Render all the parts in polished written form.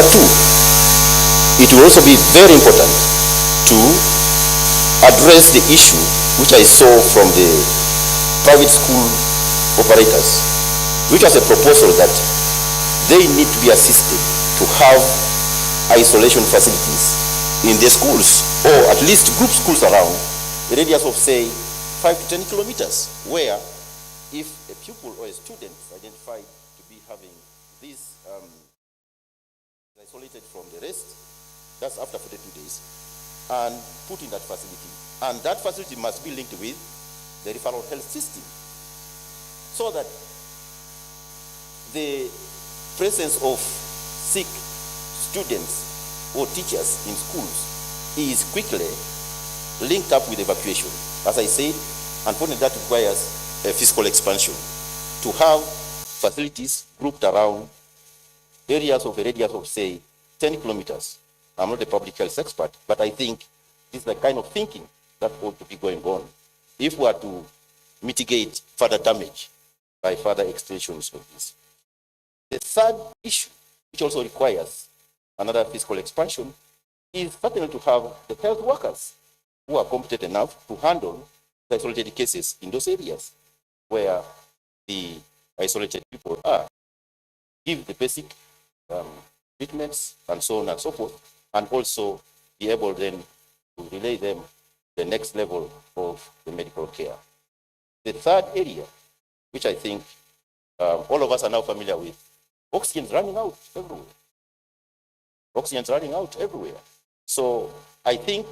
Number two, it will also be very important to address the issue which I saw from the private school operators, which was a proposal that they need to be assisted to have isolation facilities in the schools, or at least group schools around a radius of, say, 5 to 10 kilometers, where if a pupil or a student is identified to be having this isolated from the rest, that's after 42 days, and put in that facility. And that facility must be linked with the referral health system, so that the presence of sick students or teachers in schools is quickly linked up with evacuation. As I said, unfortunately that requires a fiscal expansion to have facilities grouped around areas of a radius of, say, 10 kilometers. I'm not a public health expert, but I think this is the kind of thinking that ought to be going on if we are to mitigate further damage by further extensions of this. The third issue, which also requires another fiscal expansion, is certainly to have the health workers who are competent enough to handle the isolated cases in those areas where the isolated people are. Give the basic treatments and so on and so forth, and also be able then to relay them to the next level of the medical care. The third area, which I think all of us are now familiar with, oxygen is running out everywhere. Oxygen is running out everywhere. So I think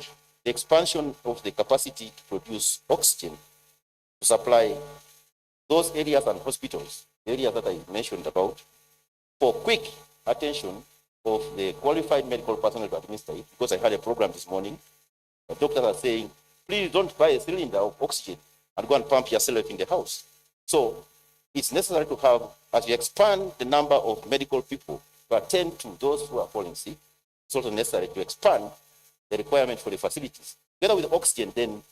the expansion of the capacity to produce oxygen to supply those areas and hospitals, the areas that I mentioned about, for quick attention of the qualified medical personnel to administer it, because I had a program this morning. The doctors are saying, please don't buy a cylinder of oxygen and go and pump yourself in the house. So it's necessary to have, as you expand the number of medical people to attend to those who are falling sick, it's also necessary to expand the requirement for the facilities. Together with oxygen then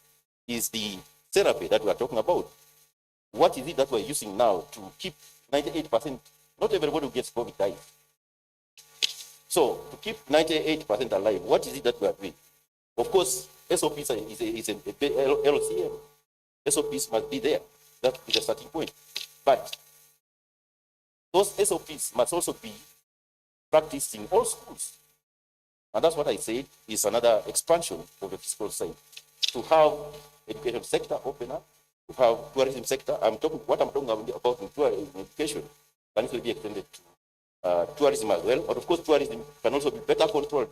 is the therapy that we are talking about. What is it that we're using now to keep 98%? Not everybody who gets COVID dies. So to keep 98% alive, what is it that we are doing? Of course, SOPs is a LCM. SOPs must be there. That is the starting point. But those SOPs must also be practiced in all schools. And that's what I said is another expansion of the fiscal side. To have education sector open up, to have tourism sector. What I'm talking about in tourism education can also be extended to tourism as well. But of course, tourism can also be better controlled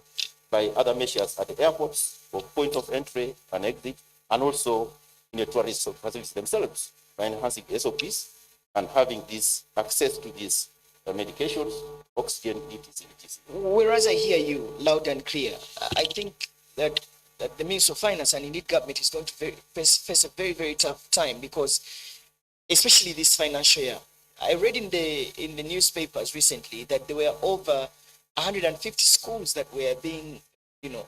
by other measures at the airports for point of entry and exit, and also in the tourist facilities themselves by enhancing SOPs and having this access to these medications, oxygen, etc. Whereas I hear you loud and clear, I think that the Ministry of Finance and indeed government is going to face a very, very tough time, because especially this financial year. I read in the newspapers recently that there were over 150 schools that were being,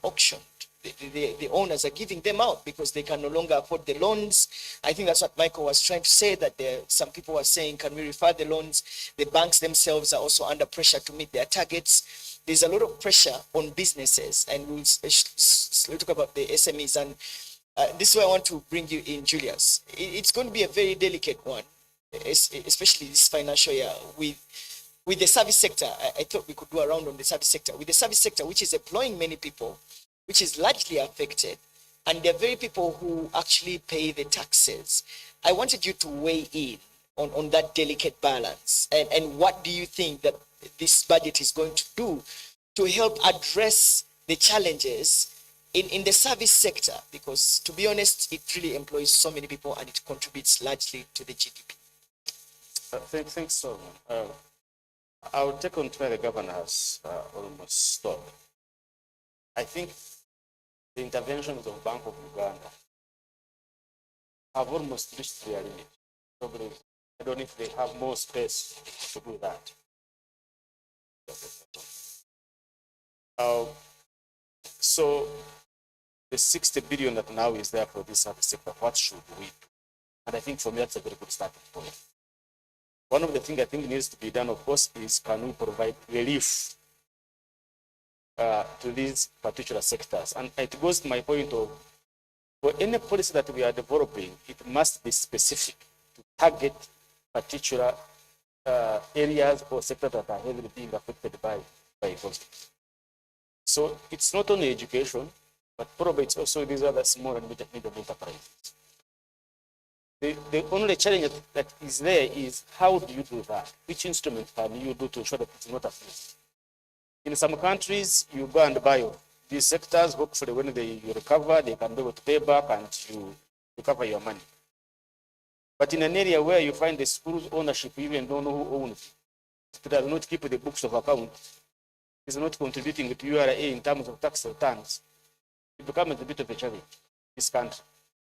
auctioned. The owners are giving them out because they can no longer afford the loans. I think that's what Michael was trying to say, that some people were saying, can we refer the loans? The banks themselves are also under pressure to meet their targets. There's a lot of pressure on businesses, and we'll talk about the SMEs. And this is where I want to bring you in, Julius. It's going to be a very delicate one, especially this financial year with the service sector. I thought we could do a round on the service sector. With the service sector, which is employing many people, which is largely affected, and there are very people who actually pay the taxes. I wanted you to weigh in on that delicate balance, and what do you think that this budget is going to do to help address the challenges in the service sector? Because to be honest, it really employs so many people and it contributes largely to the GDP. Thanks, Solomon. I will take on to where the governor has almost stopped. I think the interventions of Bank of Uganda have almost reached their limit. Probably, I don't know if they have more space to do that. So the 60 billion that now is there for this service sector, what should we do? And I think for me, that's a very good starting point. One of the things I think needs to be done, of course, is can we provide relief to these particular sectors. And it goes to my point of, for any policy that we are developing, it must be specific to target particular areas or sectors that are heavily being affected by COVID. So it's not only education, but probably it's also these other small and medium enterprises. The only challenge that is there is, how do you do that? Which instrument can you do to ensure that it's not affected? In some countries, you go and buy these sectors. Hopefully, when you recover, they can be able to pay back and you recover your money. But in an area where you find the school's ownership, you even don't know who owns it, it does not keep the books of account, is not contributing to URA in terms of tax returns, it becomes a bit of a challenge in this country.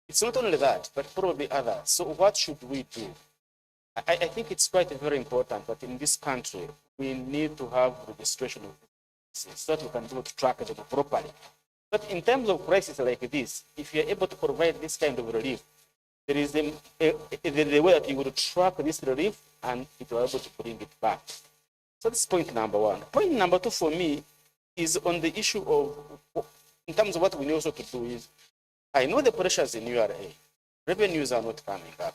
It's not only that, but probably others. So what should we do? I think it's quite very important that in this country, we need to have registration of businesses so that we can be able to track them properly. But in terms of crisis like this, if you're able to provide this kind of relief, there is a way that you would track this relief and it will be able to bring it back. So that's point number one. Point number two for me is on the issue of, in terms of what we need also to do is, I know the pressures in URA. Revenues are not coming up.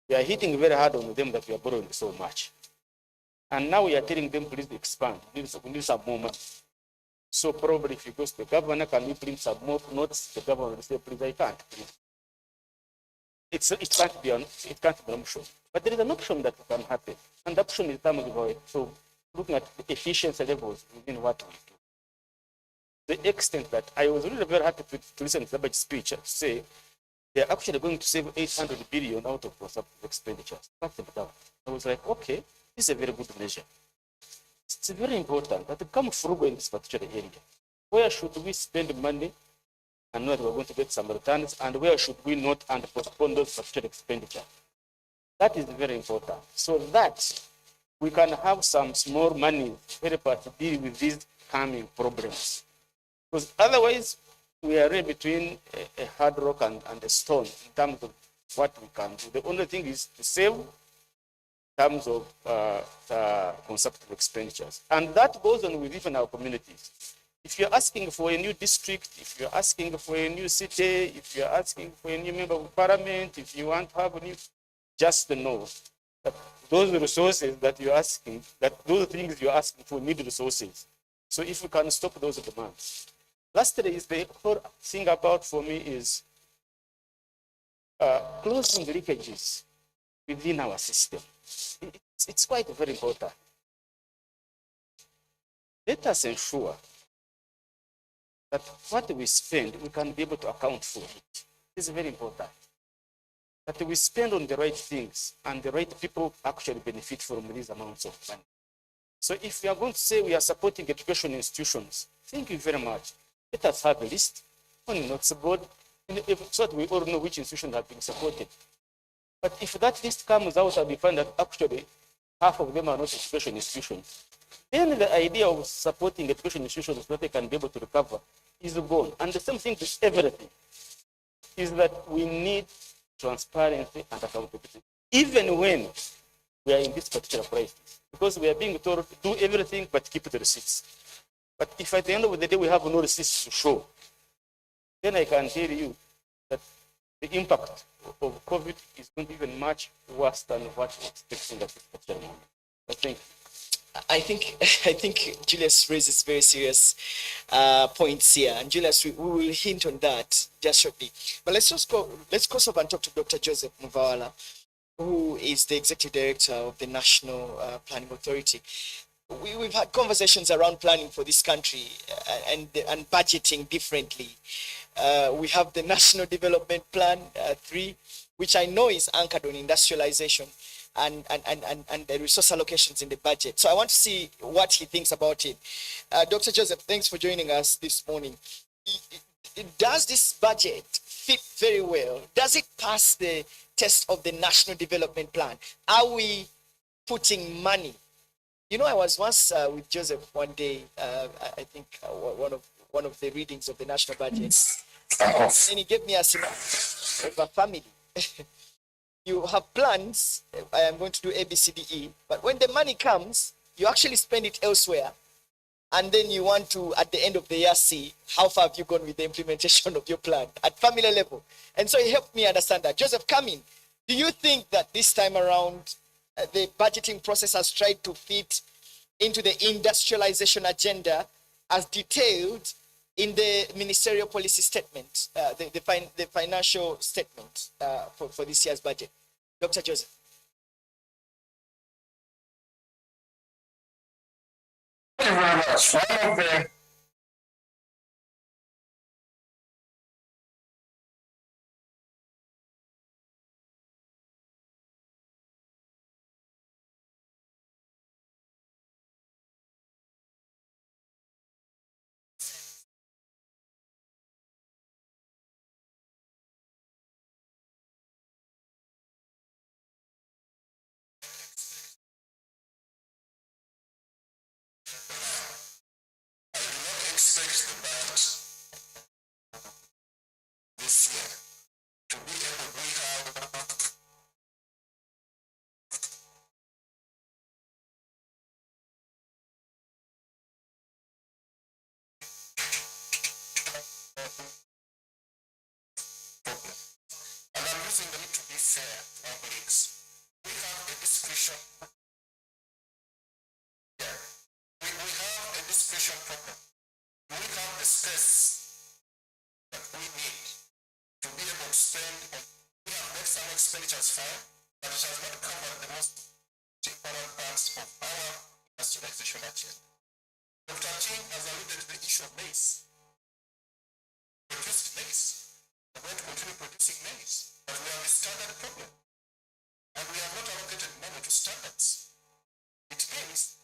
We are hitting very hard on them that we are borrowing so much. And now we are telling them, please expand. We need some more money. So probably if you go to the governor, can we print some more notes? The governor will say, please, I can't. It can't be an option. But there is an option that can happen. And the option is in terms of, so looking at the efficiency levels within what we do. The extent that I was really very happy to listen to the budget speech to say they're actually going to save 800 billion out of those expenditures. I was like, okay, this is a very good measure. It's very important that we come frugal in this particular area. Where should we spend money and know that we're going to get some returns, and where should we not and postpone those particular expenditure? That is very important. So that we can have some small money to help us deal with these coming problems. Because otherwise, we are really between a hard rock and a stone in terms of what we can do. The only thing is to save in terms of consumptive expenditures. And that goes on with even our communities. If you're asking for a new district, if you're asking for a new city, if you're asking for a new member of parliament, if you want to have a new, just know that those resources that you're asking, that those things you're asking for need resources. So if we can stop those demands. Lastly, is the whole thing about for me is closing leakages within our system. It's quite very important. Let us ensure that what we spend, we can be able to account for it. It's very important. That we spend on the right things and the right people actually benefit from these amounts of money. So if we are going to say we are supporting education institutions, thank you very much. Let us have a list on notes board so that we all know which institutions have been supported. But if that list comes out and we find that actually half of them are not education institutions, then the idea of supporting education institutions so that they can be able to recover is gone. And the same thing with everything is that we need transparency and accountability, even when we are in this particular crisis, because we are being told to do everything but keep the receipts. But if at the end of the day we have no receipts to show, then I can tell you that the impact of COVID is going to be even much worse than what we're expecting at this particular moment. I think I think Julius raises very serious points here, and Julius, we will hint on that just shortly. But let's cross over and talk to Dr. Joseph Muvawala, who is the executive director of the National Planning Authority. We've had conversations around planning for this country and budgeting differently. We have the National Development Plan 3, which I know is anchored on industrialization and the resource allocations in the budget. So I want to see what he thinks about it. Dr. Joseph, thanks for joining us this morning. Does this budget fit very well? Does it pass the test of the National Development Plan? Are we putting money? You know, I was once with Joseph one day, I think one of the readings of the national budget, and he gave me a scenario of a family. You have plans, I am going to do A, B, C, D, E, but when the money comes, you actually spend it elsewhere. and then you want to, at the end of the year, see how far have you gone with the implementation of your plan at family level. And so he helped me understand that. Joseph, come in. Do you think that this time around, the budgeting process has tried to fit into the industrialization agenda as detailed in the ministerial policy statement, the financial statement for this year's budget? Dr. Joseph. Thank you very much. One of the expect the budget this year to be able to have problem. And I'm using the need to be fair, my colleagues. We have a discretion. Yeah. We have a discretion problem. We have the space that we need to be able to spend. We have made some expenditures fine, but it has not covered the most important parts of our industrialization agenda. Dr. Ching has alluded to the issue of maize. Produced maize. We're going to continue producing maize, but we have a standard problem. And we have not allocated money to standards. It means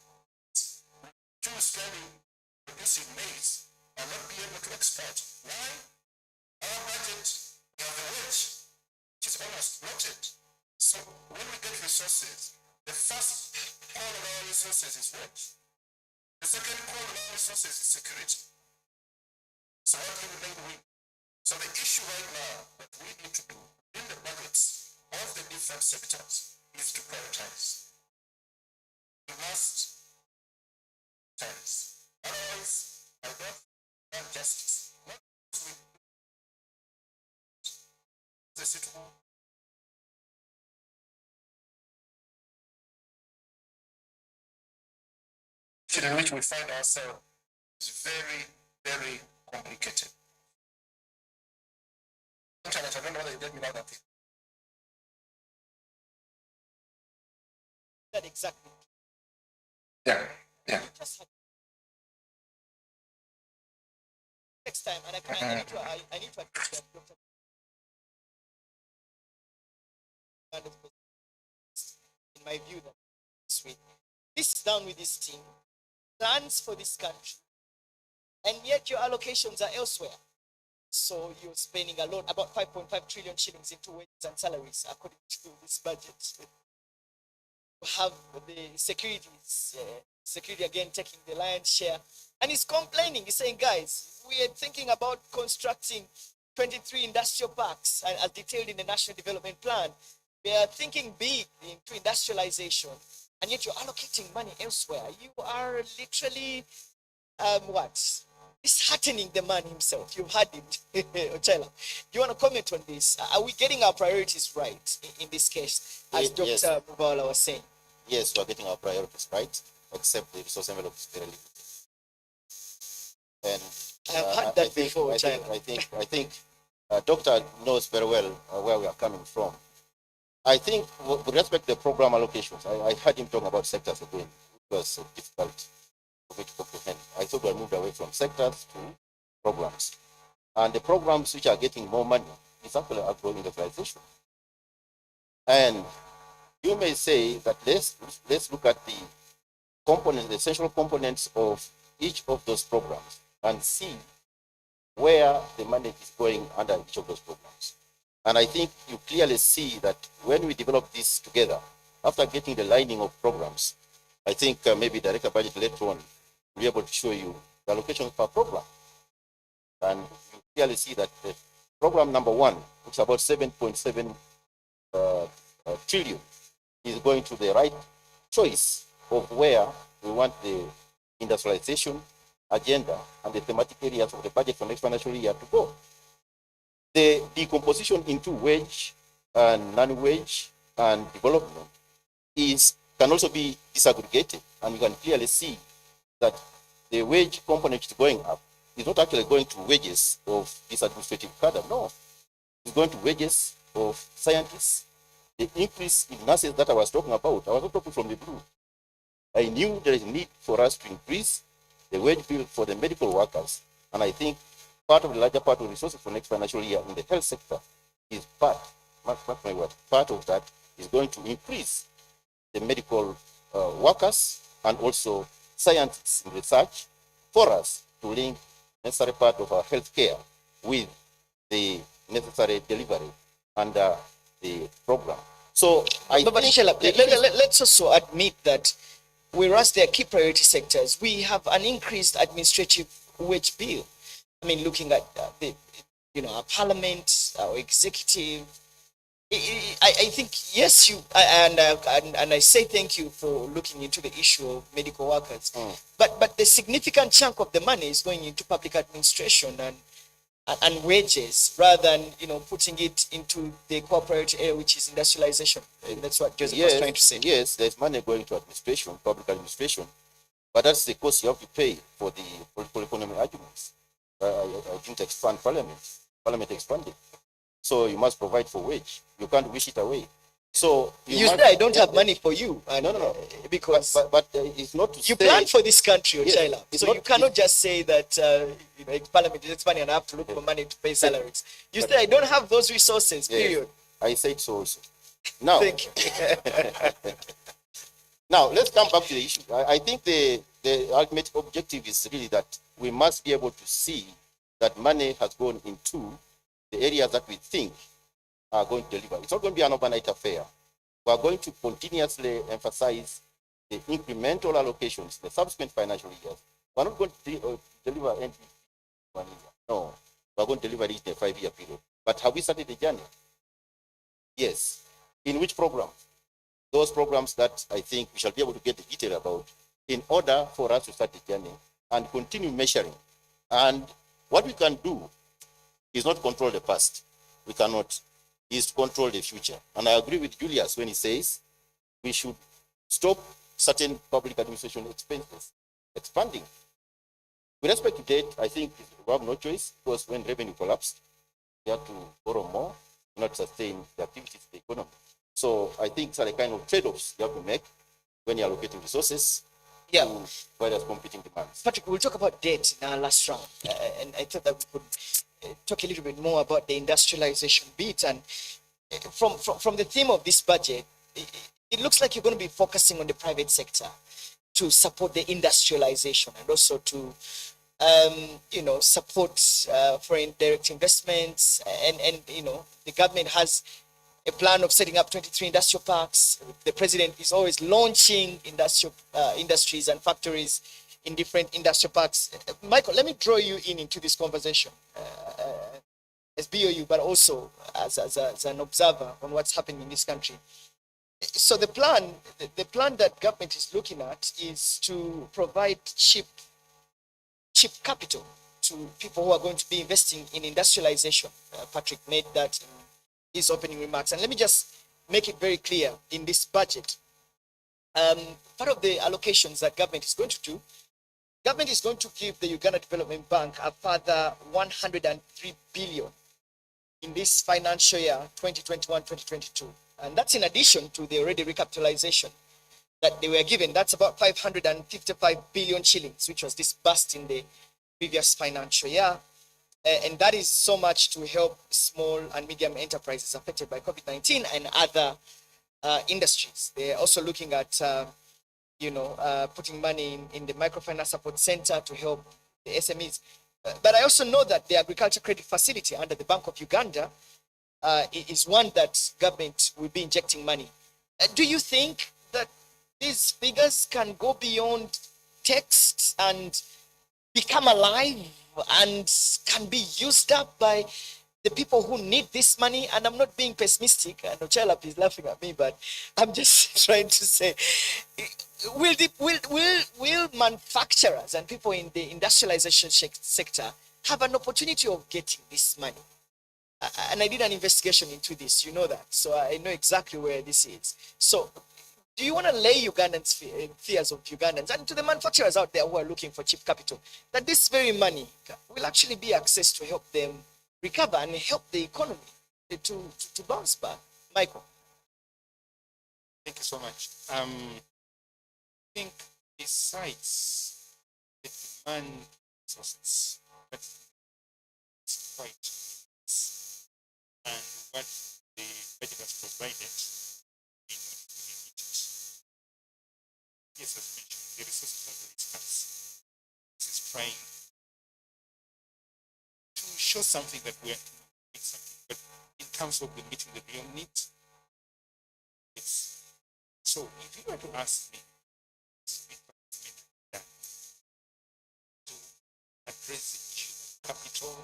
two spending producing maize and not be able to export. Why? Our budget, we have a wage, which is almost bloated. So when we get resources, the first call of our resources is wage. The second call of our resources is security. So what can we then win? So the issue right now that we need to do in the budgets of the different sectors is to prioritize. We must prioritize. Otherwise, I don't want justice. Not with the citizen. In which we find ourselves is very, very complicated. Internet, I don't know whether you get me now that. That exactly. Yeah, yeah. Just next time, and I need to admit that Dr. In my view, that this is down with this team, plans for this country, and yet your allocations are elsewhere. So you're spending a lot, about 5.5 trillion shillings into wages and salaries, according to this budget. You have the security again taking the lion's share, and he's complaining. He's saying, guys, we are thinking about constructing 23 industrial parks, as detailed in the National Development Plan. We are thinking big into industrialization, and yet you're allocating money elsewhere. You are literally, disheartening the man himself. You've had it, Ochela. Do you want to comment on this? Are we getting our priorities right in this case, as Yes. Dr. Mubala was saying? Yes, we are getting our priorities right, except the resource envelope is very limited. And I've had that before, I think Doctor knows very well where we are coming from. I think with respect to the program allocations, I heard him talking about sectors again. It was difficult for me to comprehend. I thought we had moved away from sectors to programs. And the programs which are getting more money is actually agro-industrialization. And you may say that let's look at the components, the essential components of each of those programs and see where the money is going under each of those programs. And I think you clearly see that when we develop this together, after getting the lining of programs, I think maybe Director Budget later on will be able to show you the allocation per program. And you clearly see that the program number 1, which is about 7.7 trillion, is going to the right choice of where we want the industrialization agenda and the thematic areas of the budget for next financial year to go. The decomposition into wage and non-wage and development can also be disaggregated, and you can clearly see that the wage component is going up. It's not actually going to wages of this administrative cadre, no. It's going to wages of scientists. The increase in nurses that I was talking about, I was not talking from the blue. I knew there is a need for us to increase the wage bill for the medical workers, and I think part of the larger part of resources for next financial year in the health sector is part of that is going to increase the medical workers and also scientists in research for us to link necessary part of our healthcare with the necessary delivery under the program. So let's also admit that whereas they are key priority sectors, we have an increased administrative wage bill. I mean, looking at our parliament, our executive, I think yes, and I say thank you for looking into the issue of medical workers. But the significant chunk of the money is going into public administration and wages, rather than putting it into the core priority area, which is industrialization. And that's what Joseph was trying to say. Yes, there's money going to administration, public administration, but that's the cost you have to pay for the political economy arguments. I didn't expand parliament. Parliament expanded. So you must provide for wage. You can't wish it away. So you say I don't have money for you. No. Because but it's not to you say, plan for this country, Ochaila. Yes, so you cannot just say that Parliament is money and I have to look for money to pay salaries. You say I don't have those resources. Period. I said so also. Now, thank you. Now let's come back to the issue. I think the ultimate objective is really that we must be able to see that money has gone into the areas that we think are going to deliver. It's not going to be an overnight affair. We are going to continuously emphasize the incremental allocations in the subsequent financial years. We are not going to deliver anything in 1 year. No, we are going to deliver it in a 5-year period. But have we started the journey? Yes. In which program? Those programs that I think we shall be able to get the detail about in order for us to start the journey and continue measuring. And what we can do is not control the past. We cannot. Is to control the future. And I agree with Julius when he says we should stop certain public administration expenses expanding. With respect to debt, I think we have no choice, because when revenue collapsed, we had to borrow more, not sustain the activities of the economy. So I think it's a kind of trade-offs you have to make when you're allocating resources to various competing demands. Patrick, we'll talk about debt in our last round. And I thought that we could talk a little bit more about the industrialization bit. And from the theme of this budget, it looks like you're going to be focusing on the private sector to support the industrialization and also to support foreign direct investments. And the government has a plan of setting up 23 industrial parks. The president is always launching industries and factories in different industrial parks. Michael, let me draw you into this conversation as BOU, but also as an observer on what's happening in this country. So the plan that government is looking at is to provide cheap capital to people who are going to be investing in industrialization. Patrick made that in his opening remarks. And let me just make it very clear in this budget. Part of the allocations that government is going to do, government is going to give the Uganda Development Bank a further 103 billion in this financial year, 2021-2022. And that's in addition to the already recapitalization that they were given. That's about 555 billion shillings, which was disbursed in the previous financial year. And that is so much to help small and medium enterprises affected by COVID-19 and other industries. They're also looking at, putting money in the microfinance support center to help the SMEs. But I also know that the agriculture credit facility under the Bank of Uganda is one that government will be injecting money. Do you think that these figures can go beyond text and become alive and can be used up by the people who need this money, and I'm not being pessimistic, and Ochalap is laughing at me, but I'm just trying to say, will manufacturers and people in the industrialization sector have an opportunity of getting this money? And I did an investigation into this, you know that, so I know exactly where this is. So do you want to lay Ugandans' fears of Ugandans and to the manufacturers out there who are looking for cheap capital, that this very money will actually be access to help them recover and help the economy to bounce back? Michael. Thank you so much. I think besides the demand sources, that's quite and what the budget has provided in order to meet it. Yes, as mentioned, the resources are very scarce. This is trying to show something that we are doing something, but in terms of the meeting the real needs, yes. So if you were to ask me, to address the issue of capital,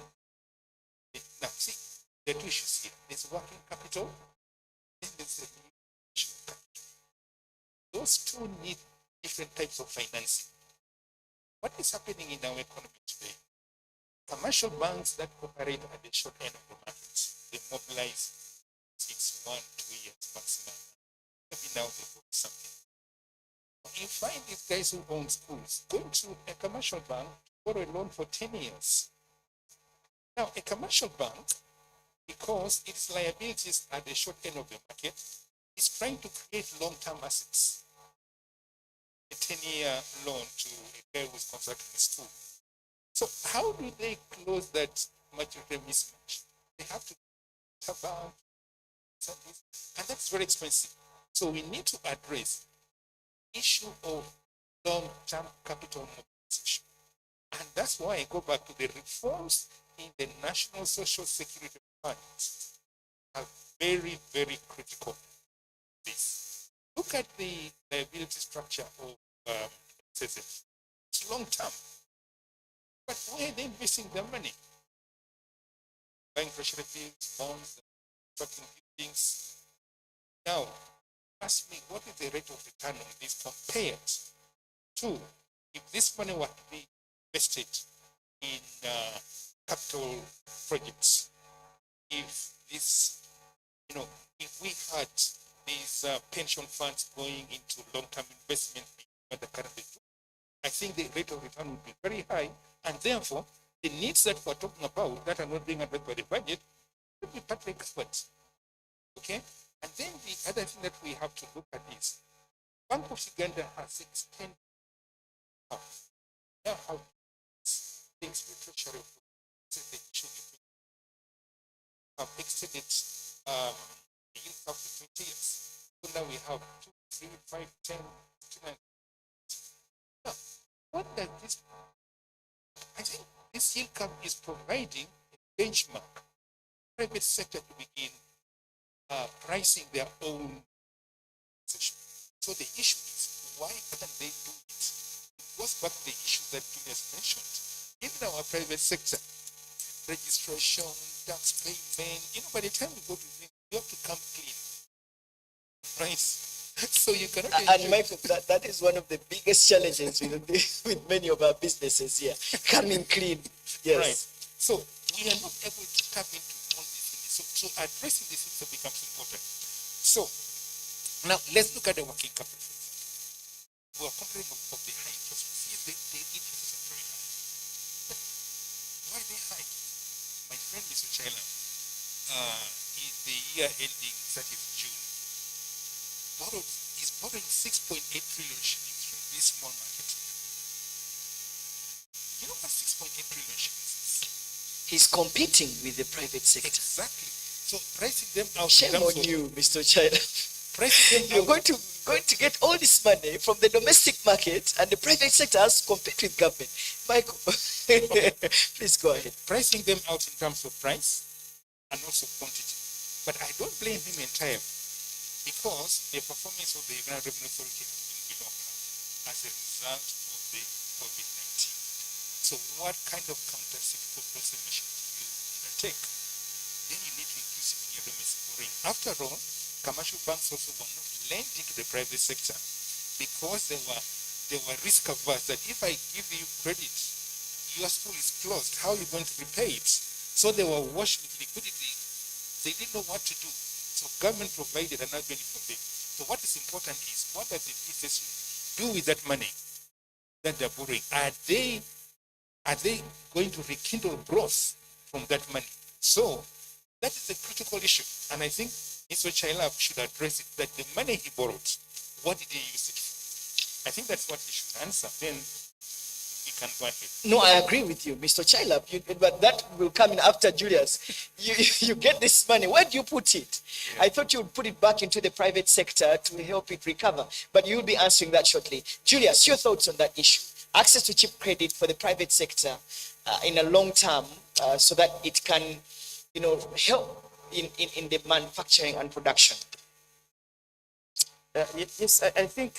now see, there are two issues here. There's working capital, and there's the issue of capital. Those two need different types of financing. What is happening in our economy today? Commercial banks that operate at the short end of the market, they mobilize 6, 1, 2 years maximum. Maybe now they got something. You find these guys who own schools going to a commercial bank to borrow a loan for 10 years. Now, a commercial bank, because its liabilities at the short end of the market, is trying to create long-term assets. A 10-year loan to a guy who's constructing a school. So how do they close that maturity mismatch? They have to about something, and that's very expensive. So we need to address the issue of long-term capital mobilization. And that's why I go back to the reforms in the National Social Security Fund are very, very critical. This. Look at the liability structure of SSF. It's long-term. But where are they investing their money? Buying treasury bills, bonds, constructing buildings. Now, ask me, what is the rate of return on this compared to if this money were to be invested in capital projects? If this, if we had these pension funds going into long-term investment beyond the current rate, I think the rate of return would be very high, and therefore the needs that we're talking about that are not being addressed by the budget will be partly covered. Okay? And then the other thing that we have to look at is Bank of Uganda has extended now how things with treasury the issue have extended the yield curve to 20 years. So now we have 2, 3, 5, 10, 59. Now, what does this? I think this yield curve is providing a benchmark for the private sector to begin pricing their own position. So the issue is, why can't they do it? It goes back to the issue that Julius mentioned. Even our private sector, registration, tax payment, by the time we go to things, you have to come clean, right? So you cannot. And Michael, that is one of the biggest challenges with many of our businesses here. Coming clean. Yes. Right. So we are not able to tap into all these things. So addressing these things becomes important. So now let's look at the working capital. We are complaining of the high interest rates. See, the interest are very high. But why are they high? My friend Mr. Chailam, in the year ending 30th June, is borrowing 6.8 trillion shillings from this small market. You know what 6.8 trillion shillings is? He's competing with the private sector. Exactly. So pricing them out. Shame on you, Mr. China. Pricing them You're out. going to get all this money from the domestic market, and the private sector has to compete with government. Michael, please go ahead. Pricing them out in terms of price and also quantity. But I don't blame him entirely, because the performance of the Uganda Revenue Authority has been below as a result of the COVID-19. So what kind of counter-cyclical policy measures do you undertake? borrowing. After all, commercial banks also were not lending to the private sector because they were risk averse that if I give you credit, your school is closed, how are you going to repay it? So they were washed with liquidity. They didn't know what to do. So government provided an avenue for them. So what is important is, what does the PSS do with that money that they're borrowing? Are they going to rekindle growth from that money? So that is a critical issue. And I think Mr. Chailab should address it, that the money he borrowed, what did he use it for? I think that's what he should answer. Then we can go ahead. No, I agree with you, Mr. Chilap, but that will come in after Julius. You get this money, where do you put it? I thought you would put it back into the private sector to help it recover, but you'll be answering that shortly. Julius, your thoughts on that issue? Access to cheap credit for the private sector in a long term so that it can, help in the manufacturing and production. Yes, I think,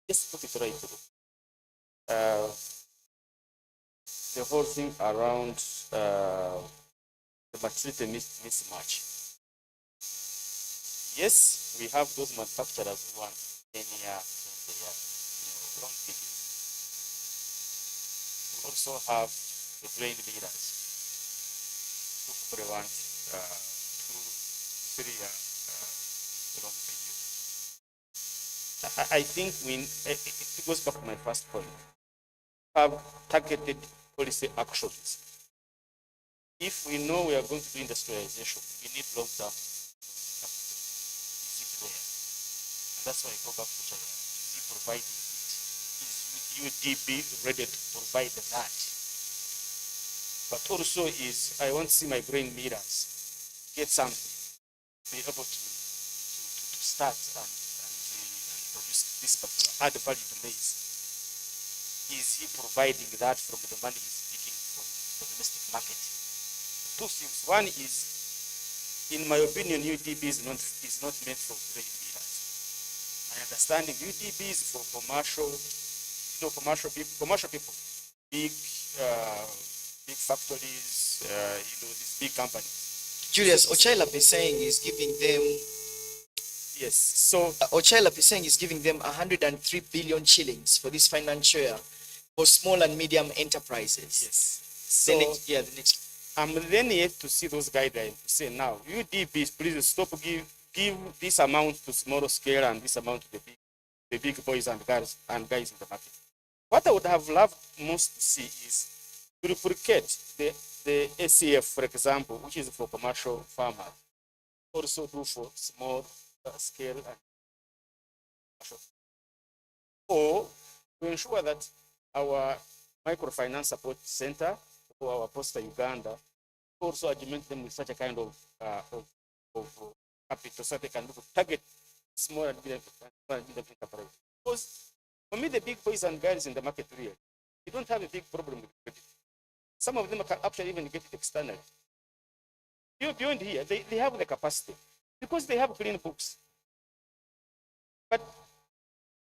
just put it right. The whole thing around the maturity mismatch. Yes, we have those manufacturers who want 10 year, 20 year, long period. We also have the grain leaders who probably want 2, 3 year long period. I think it goes back to my first point. Have targeted policy actions. If we know we are going to do industrialization, we need long-term capital. Is it there? And that's why I go back to China. Is he providing it? Is UDB ready to provide that? But also is, I want to see my brain mirrors get something, be able to start and produce this particular add value to maize. Is he providing that from the money he's taking from the domestic market? Two things. One is, in my opinion, UDB is not meant for grain leaders. My understanding, UDB is for commercial people, big factories, these big companies. Julius, Ochailap is saying he's giving them. Yes. So Ochailap is saying he's giving them 103 billion shillings for this financial year for small and medium enterprises. yes. The So next. I'm then yet to see those guidelines to say now, UDB, please stop give this amount to small scale and this amount to the big boys and girls and guys in the market. What I would have loved most to see is to replicate the ACF, for example, which is for commercial farmers, also do for small scale and commercial. Or to ensure that our microfinance support center or our Posta Uganda also augment them with such a kind of capital so they can target small and medium enterprise. Because for me, the big boys and girls in the market really, they don't have a big problem with credit. Some of them can actually even get it externally. Beyond here, they have the capacity because they have clean books. But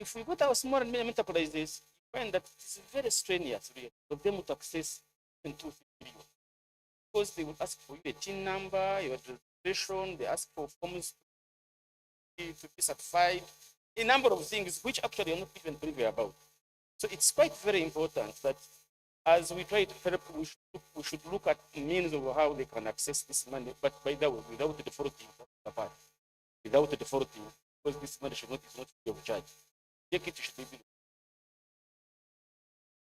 if we go to our small and medium enterprises, you find that it's very strenuous really, for them to access even 2 billion. Because they will ask for you a TIN number, your registration, they ask for forms to be certified, a number of things which actually you're not even privy about. So it's quite very important that as we try to help, we should look at means of how they can access this money, but by the way, without defaulting, without defaulting, because this money is not free of charge. Take it, should be.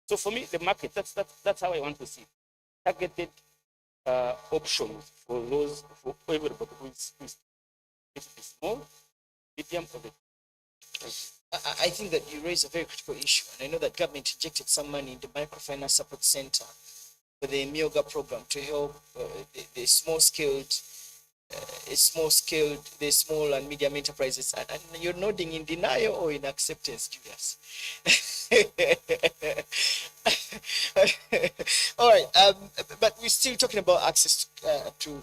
So for me, the market, that's how I want to see it. Targeted options for those, for everybody who is small, medium, or big. I think that you raise a very critical issue, and I know that government injected some money in the microfinance support center for the Myoga program to help the small-scaled, the small and medium enterprises. And you're nodding in denial or in acceptance, Julius. All right, but we're still talking about access to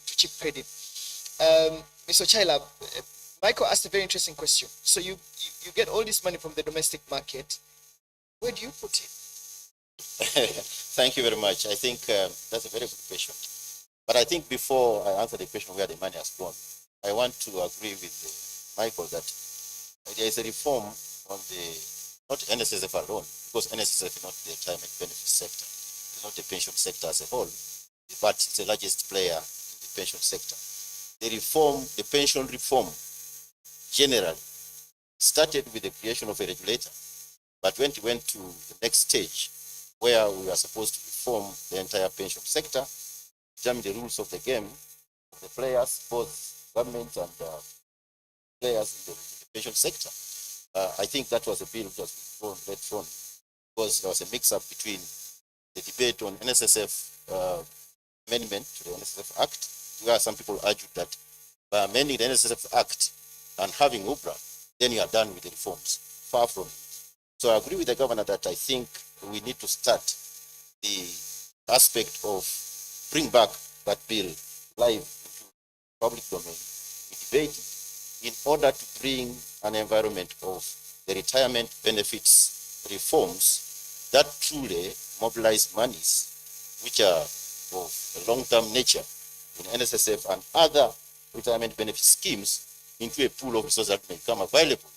cheap credit. Mr. Chaila, Michael asked a very interesting question. So you get all this money from the domestic market. Where do you put it? Thank you very much. I think that's a very good question. But I think before I answer the question where the money has gone, I want to agree with Michael that there is a reform on the, not NSSF alone, because NSSF is not the retirement benefit sector, it's not the pension sector as a whole, but it's the largest player in the pension sector. The reform, the pension reform, generally started with the creation of a regulator, but when it went to the next stage, where we are supposed to reform the entire pension sector, determine the rules of the game, of the players, both government and players in the pension sector. I think that was a bill which was withdrawn later on, because there was a mix-up between the debate on NSSF amendment to the NSSF Act, where some people argued that by amending the NSSF Act and having UBRA, then you are done with the reforms. Far from it. So I agree with the governor that I think we need to start the aspect of bring back that bill live into public domain, we debate it, in order to bring an environment of the retirement benefits reforms that truly mobilize monies which are of a long-term nature in NSSF and other retirement benefit schemes into a pool of resources that may become available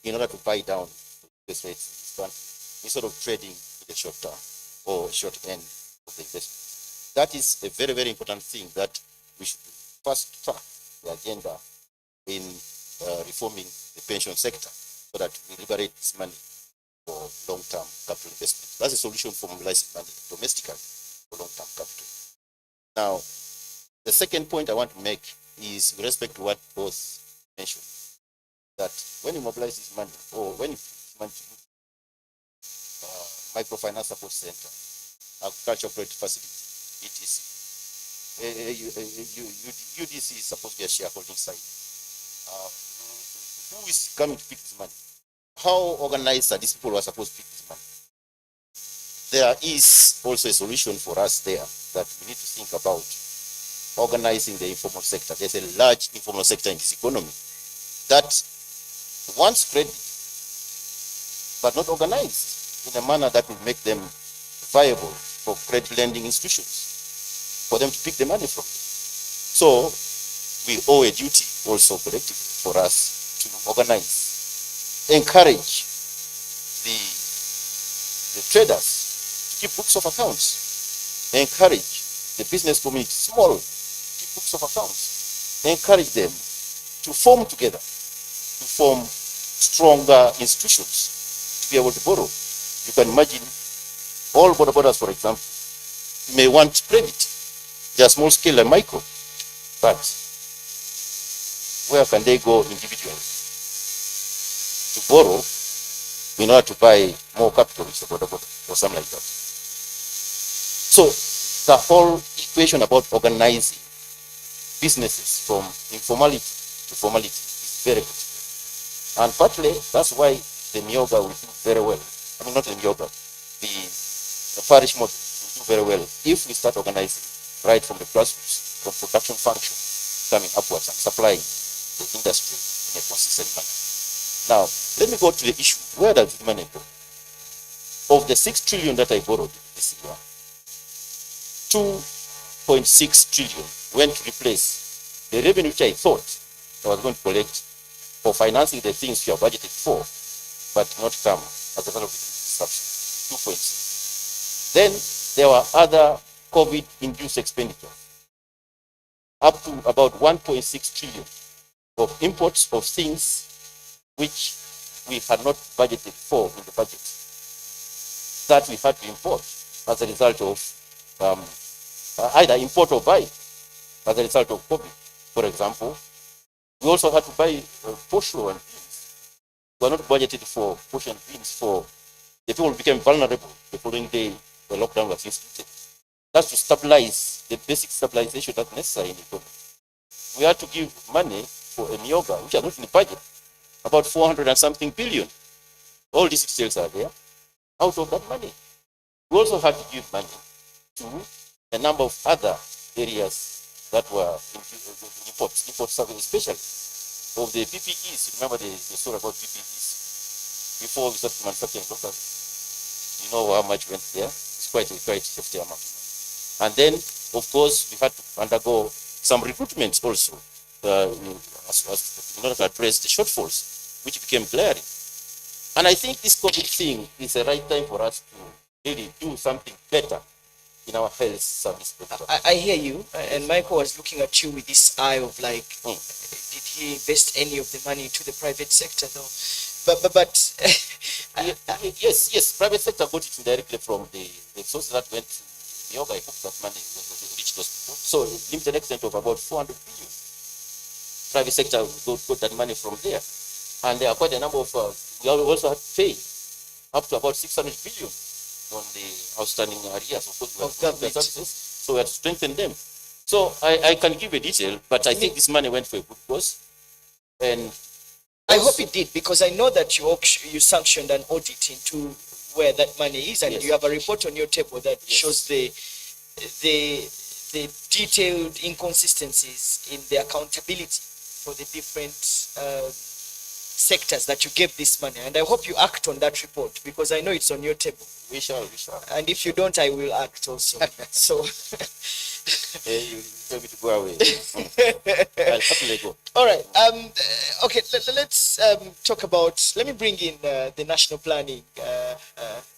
in order to buy down interest rates in this country instead of trading with the short term or short end of the investment. That is a very, very important thing that we should fast track the agenda in reforming the pension sector so that we liberate this money for long-term capital investment. That's a solution for mobilizing money domestically for long-term capital. Now, the second point I want to make is with respect to what both mentioned, that when you mobilize this money or when you put this money to microfinance support center, agricultural credit facility, etc. UDC is supposed to be a shareholding site. Who is coming to pick this money? How organized are these people who are supposed to pick this money? There is also a solution for us there that we need to think about organizing the informal sector. There's a large informal sector in this economy that wants credit, but not organized in a manner that will make them viable for credit lending institutions, for them to pick the money from them. So we owe a duty also collectively for us to organize, encourage the traders to keep books of accounts, encourage the business community, small, to keep books of accounts, encourage them to form together, to form stronger institutions, to be able to borrow. You can imagine all border borders, for example, may want credit. They are small scale and micro, but where can they go individually to borrow in order to buy more capital with the border or something like that? So the whole equation about organizing businesses from informality to formality is very critical. And partly that's why the Myoga will do very well. I mean, not the Myoga, the parish model will do very well if we start organizing right from the grassroots, from production function, coming upwards and supplying the industry in a consistent manner. Now, let me go to the issue. Where does the money go? Of the 6 trillion that I borrowed this year, 2.6 trillion went to replace the revenue which I thought I was going to collect for financing the things you are budgeted for, but not come as a result of the disruption. 2.6. Then there were other COVID-induced expenditures, up to about 1.6 trillion of imports of things which we had not budgeted for in the budget, that we had to import as a result of either import or buy as a result of COVID. For example, we also had to buy posho and beans. We were not budgeted for posho and beans for the people who became vulnerable the following day the lockdown was instituted. That's to stabilize the basic stabilization that's necessary in the economy. We had to give money for a Myoga, which are not in the budget, about 400 and something billion. All these details are there. Out of that money, we also had to give money to a number of other areas that were imports especially of the PPEs. Remember the story about PPEs before we started manufacturing locally. You know how much went there. It's quite a hefty amount of money. And then of course, we've had to undergo some recruitments also in order to address the shortfalls, which became glaring. And I think this COVID thing is the right time for us to really do something better in our health service sector. I hear you, and Michael was looking at you with this eye of like, did he invest any of the money into the private sector though? But yes, private sector got it indirectly from the sources that went to Yoga. I hope that money reached those people. So limited extent of about 400 billion. Private sector got that money from there. And there are quite a number of, we also have to pay up to about 600 billion on the outstanding areas of government services. So we have to strengthen them. So I can give a detail, but I think this money went for a good cause. And I hope it did, because I know that you sanctioned an audit into where that money is, and you have a report on your table that shows the detailed inconsistencies in the accountability for the different sectors that you gave this money. And I hope you act on that report, because I know it's on your table. We shall. And if you don't, I will act also. So you tell me to go away. I'll happily go. All right. Okay. Let's talk about. Let me bring in the National Planning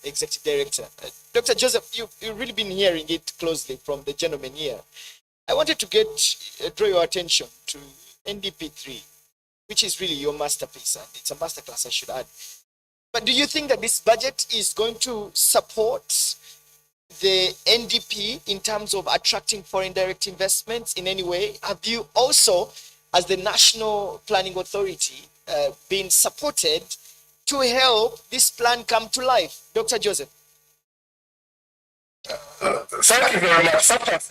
Executive Director, Dr. Joseph. You've really been hearing it closely from the gentleman here. I wanted to draw your attention to NDP3, which is really your masterpiece, and it's a masterclass, I should add. But do you think that this budget is going to support the NDP in terms of attracting foreign direct investments in any way? Have you also, as the National Planning Authority, been supported to help this plan come to life? Dr. Joseph. Thank you very much. Sometimes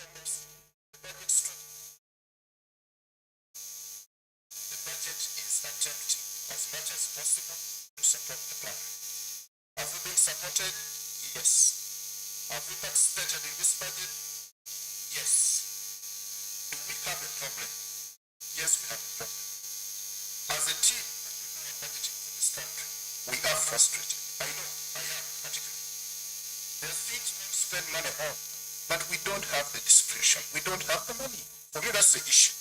the budget is attempting as much as possible to support the plan. Have we been supported? Yes. Have we participated in this budget? Yes. Do we have a problem? Yes, we have a problem. As a team, people who are budgeting for this country, we are frustrated. I know, I am particularly. There are things we want to spend money on, but we don't have the discretion. We don't have the money. For me, that's the issue.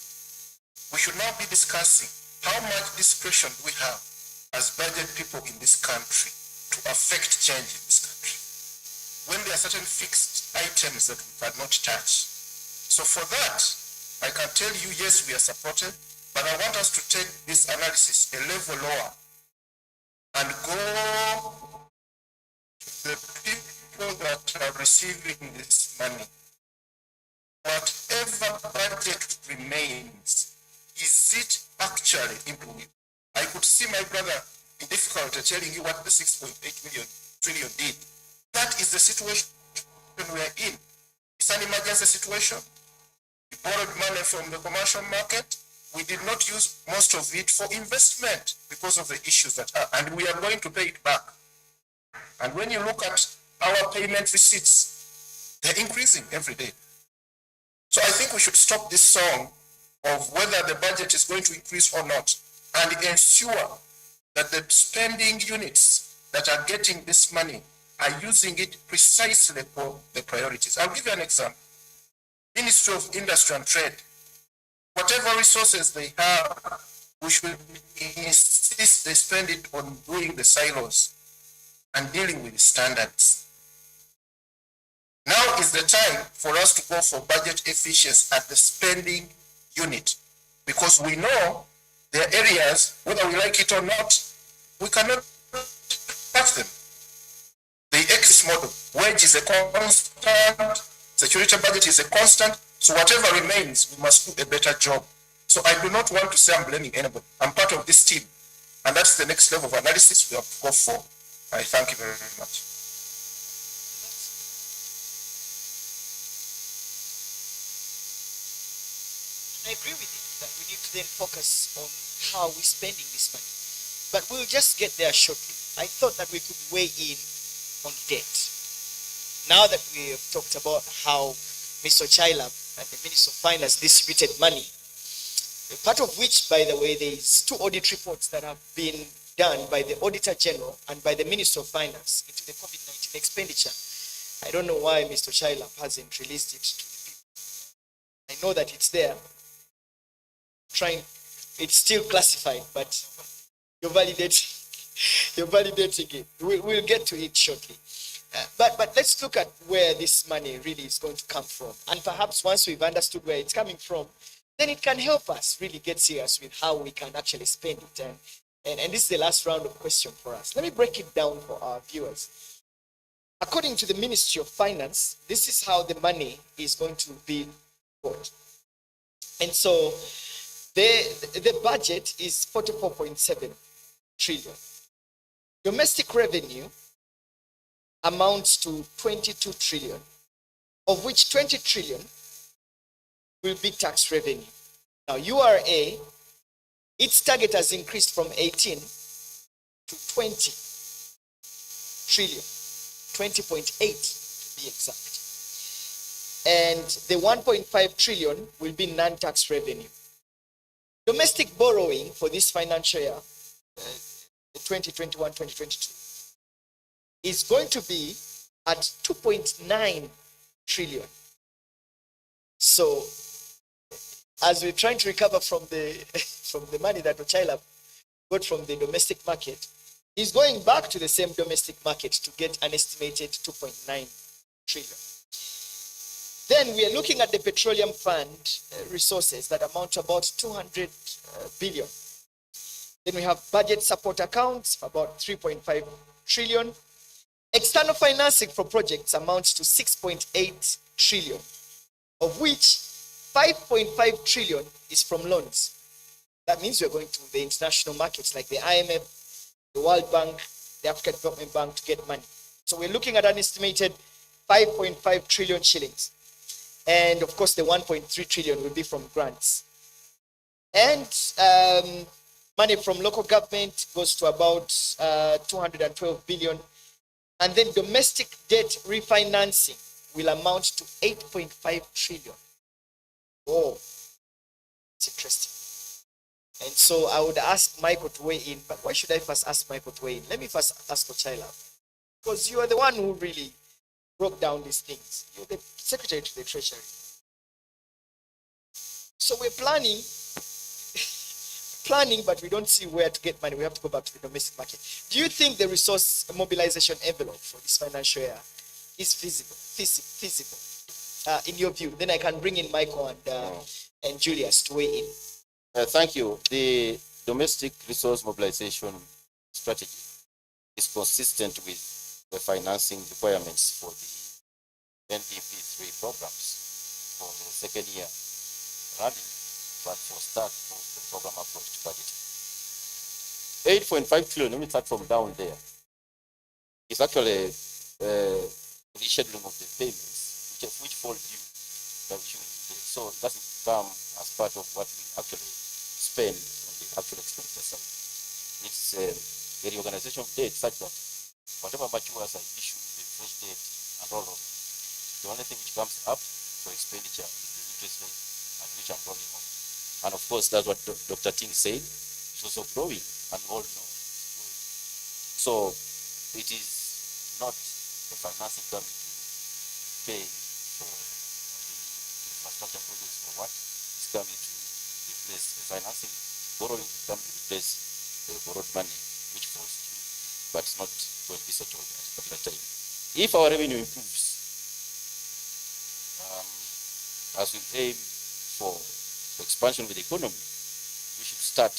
We should now be discussing how much discretion we have as budget people in this country to affect change in this country, when there are certain fixed items that we cannot touch. So for that, I can tell you, yes, we are supported, but I want us to take this analysis a level lower and go to the people that are receiving this money. Whatever budget remains, is it actually improving? I could see my brother in difficulty telling you what the 6.8 trillion did. That is the situation we are in. It's an emergency situation. We borrowed money from the commercial market. We did not use most of it for investment because of the issues that are, and we are going to pay it back. And when you look at our payment receipts, they're increasing every day. So I think we should stop this song of whether the budget is going to increase or not, and ensure that the spending units that are getting this money are using it precisely for the priorities. I'll give you an example. Ministry of Industry and Trade, whatever resources they have, we should insist they spend it on doing the silos and dealing with the standards. Now is the time for us to go for budget efficiency at the spending unit, because we know there are areas, whether we like it or not, we cannot touch them. The X model, wage is a constant, security budget is a constant, so whatever remains, we must do a better job. So I do not want to say I'm blaming anybody. I'm part of this team, and that's the next level of analysis we have to go for. I thank you very much. I agree with you that we need to then focus on how we're spending this money. But we'll just get there shortly. I thought that we could weigh in on debt. Now that we have talked about how Mr. Chailab and the Minister of Finance distributed money, part of which, by the way, there is 2 audit reports that have been done by the Auditor General and by the Minister of Finance into the COVID-19 expenditure. I don't know why Mr. Chailab hasn't released it to the people. I know that it's there. It's still classified, but you're validating, you're validating it. We'll get to it shortly. But let's look at where this money really is going to come from. And perhaps once we've understood where it's coming from, then it can help us really get serious with how we can actually spend it. And this is the last round of question for us. Let me break it down for our viewers. According to the Ministry of Finance, this is how the money is going to be bought. And so the budget is 44.7 trillion. Domestic revenue amounts to 22 trillion, of which 20 trillion will be tax revenue. Now, URA, its target has increased from 18 to 20 trillion, 20.8 to be exact. And the 1.5 trillion will be non-tax revenue. Domestic borrowing for this financial year, 2021-2022, is going to be at 2.9 trillion. So, as we're trying to recover from the from the money that Ochaila got from the domestic market, he's going back to the same domestic market to get an estimated 2.9 trillion. Then we are looking at the petroleum fund resources that amount to about 200 billion. Then we have budget support accounts, about 3.5 trillion. External financing for projects amounts to 6.8 trillion, of which 5.5 trillion is from loans. That means we're going to the international markets like the IMF, the World Bank, the African Development Bank to get money. So we're looking at an estimated 5.5 trillion shillings. And of course, the 1.3 trillion will be from grants. And money from local government goes to about 212 billion. And then domestic debt refinancing will amount to 8.5 trillion. Oh, it's interesting. And so I would ask Michael to weigh in, but why should I first ask Michael to weigh in? Let me first ask Ochaila, because you are the one who really broke down these things. You're the secretary to the treasury. So we're planning, but we don't see where to get money. We have to go back to the domestic market. Do you think the resource mobilization envelope for this financial year is feasible? In your view, then I can bring in Michael and Julius to weigh in. Thank you. The domestic resource mobilization strategy is consistent with the financing requirements for the NDP3 programs for the second year running, but for start of the program approach to budgeting. 8.5 trillion, let me start from down there. It's actually rescheduling of the payments, which fall due. So it doesn't come as part of what we actually spend on the actual expenditure side. It's a reorganization of debt such that whatever matures are issued with fresh debt and all of it. The only thing which comes up for expenditure is the interest rate at which I'm rolling on. And of course, that's what Dr. Ting said. It's also growing, and we all know it's growing. So it is not the financing coming to pay for the infrastructure projects or what is coming to replace the financing. Borrowing coming to replace the borrowed money, which falls due, but it's not going to be settled at a particular time. If our revenue improves, as we aim for expansion with the economy, we should start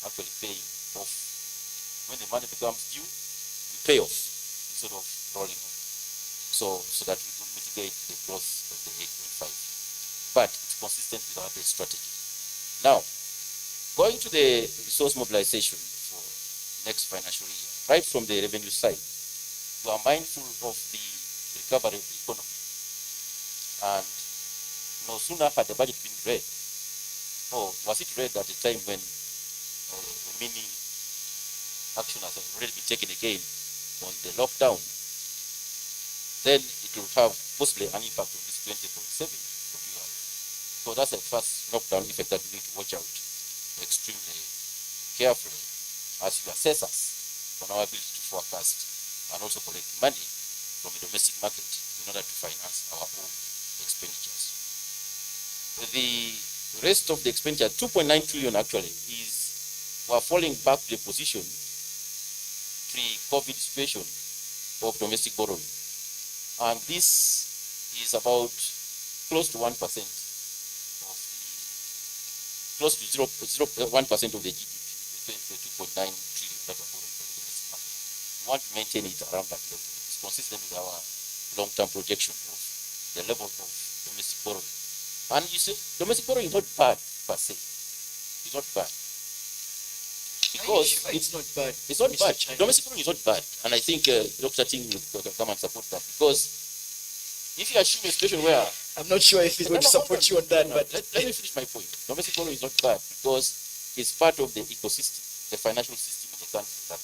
actually paying off. When the money becomes due, we pay off instead of rolling off. So that we can mitigate the growth of the 8.5. But it's consistent with our debt strategy. Now, going to the resource mobilization for next financial year, right from the revenue side, we are mindful of the recovery of the economy. And no sooner had the budget been read, or was it read at a time when many action has already been taken again on the lockdown, then it will have possibly an impact on this 20.7 from URA. So that's a first lockdown effect that we need to watch out extremely carefully as you assess us on our ability to forecast and also collect money from the domestic market in order to finance our own expenditures. the rest of the expenditure, 2.9 trillion actually, is we're falling back to the position pre-COVID situation of domestic borrowing. And this is about close to 1% of the, close to 1% of the GDP, the 2.9 trillion that we're borrowing from the domestic market. We want to maintain it around that level. It's consistent with our long-term projection of the level of domestic borrowing. And you see, domestic borrowing is not bad per se. It's not bad. Because it's not bad. It's not Mr. bad. China. Domestic borrowing is not bad. And I think Dr. Ting will come and support that. Because if you assume a situation where... I'm not sure if he's going to support you on that, but... Let me finish my point. Domestic borrowing is not bad because it's part of the ecosystem, the financial system in the country, that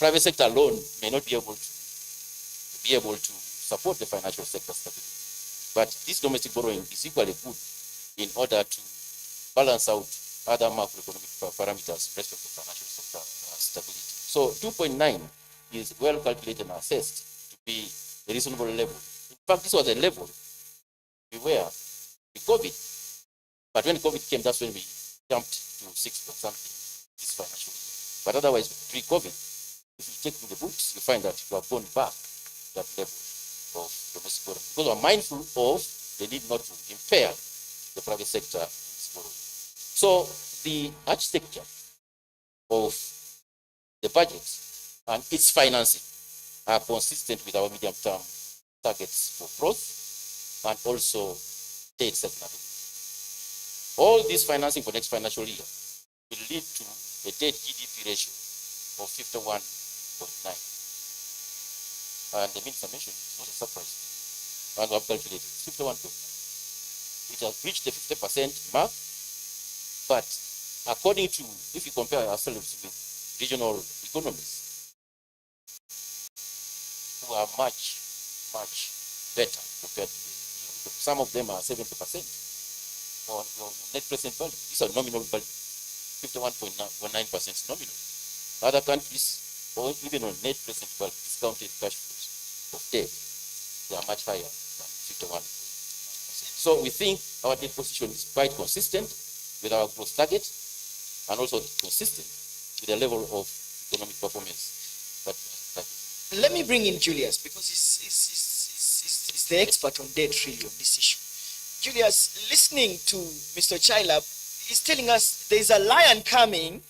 private sector alone may not be able to support the financial sector stability. But this domestic borrowing is equally good in order to balance out other macroeconomic parameters with respect to financial sector stability. So 2.9 is well calculated and assessed to be a reasonable level. In fact, this was a level we were pre-COVID, but when COVID came, that's when we jumped to 6 point something this financial year. But otherwise, pre-COVID, if you check in the books, you find that we have gone back to that level of domestic borrowing because we're mindful of the need not to impair the private sector in its borrowing. So the architecture of the budget and its financing are consistent with our medium-term targets for growth and also debt sustainability. All this financing for next financial year will lead to a debt GDP ratio of 51.9. And the minister mentioned it's not a surprise to you. And we have calculated 51.9. It has reached the 50% mark, but according to, if you compare ourselves with regional economies, who are much, much better compared to the regional economies. Some of them are 70% on net present value. These are nominal value. 51.9% nominal. Other countries, or even on net present value, discounted cash flows of debt, they are much higher than 51.9%. So we think our debt position is quite consistent with our growth target and also consistent with the level of economic performance that we target. Let me bring in Julius because he's the expert on debt really on this issue. Julius, listening to Mr. Chilab, he's telling us there's a lion coming,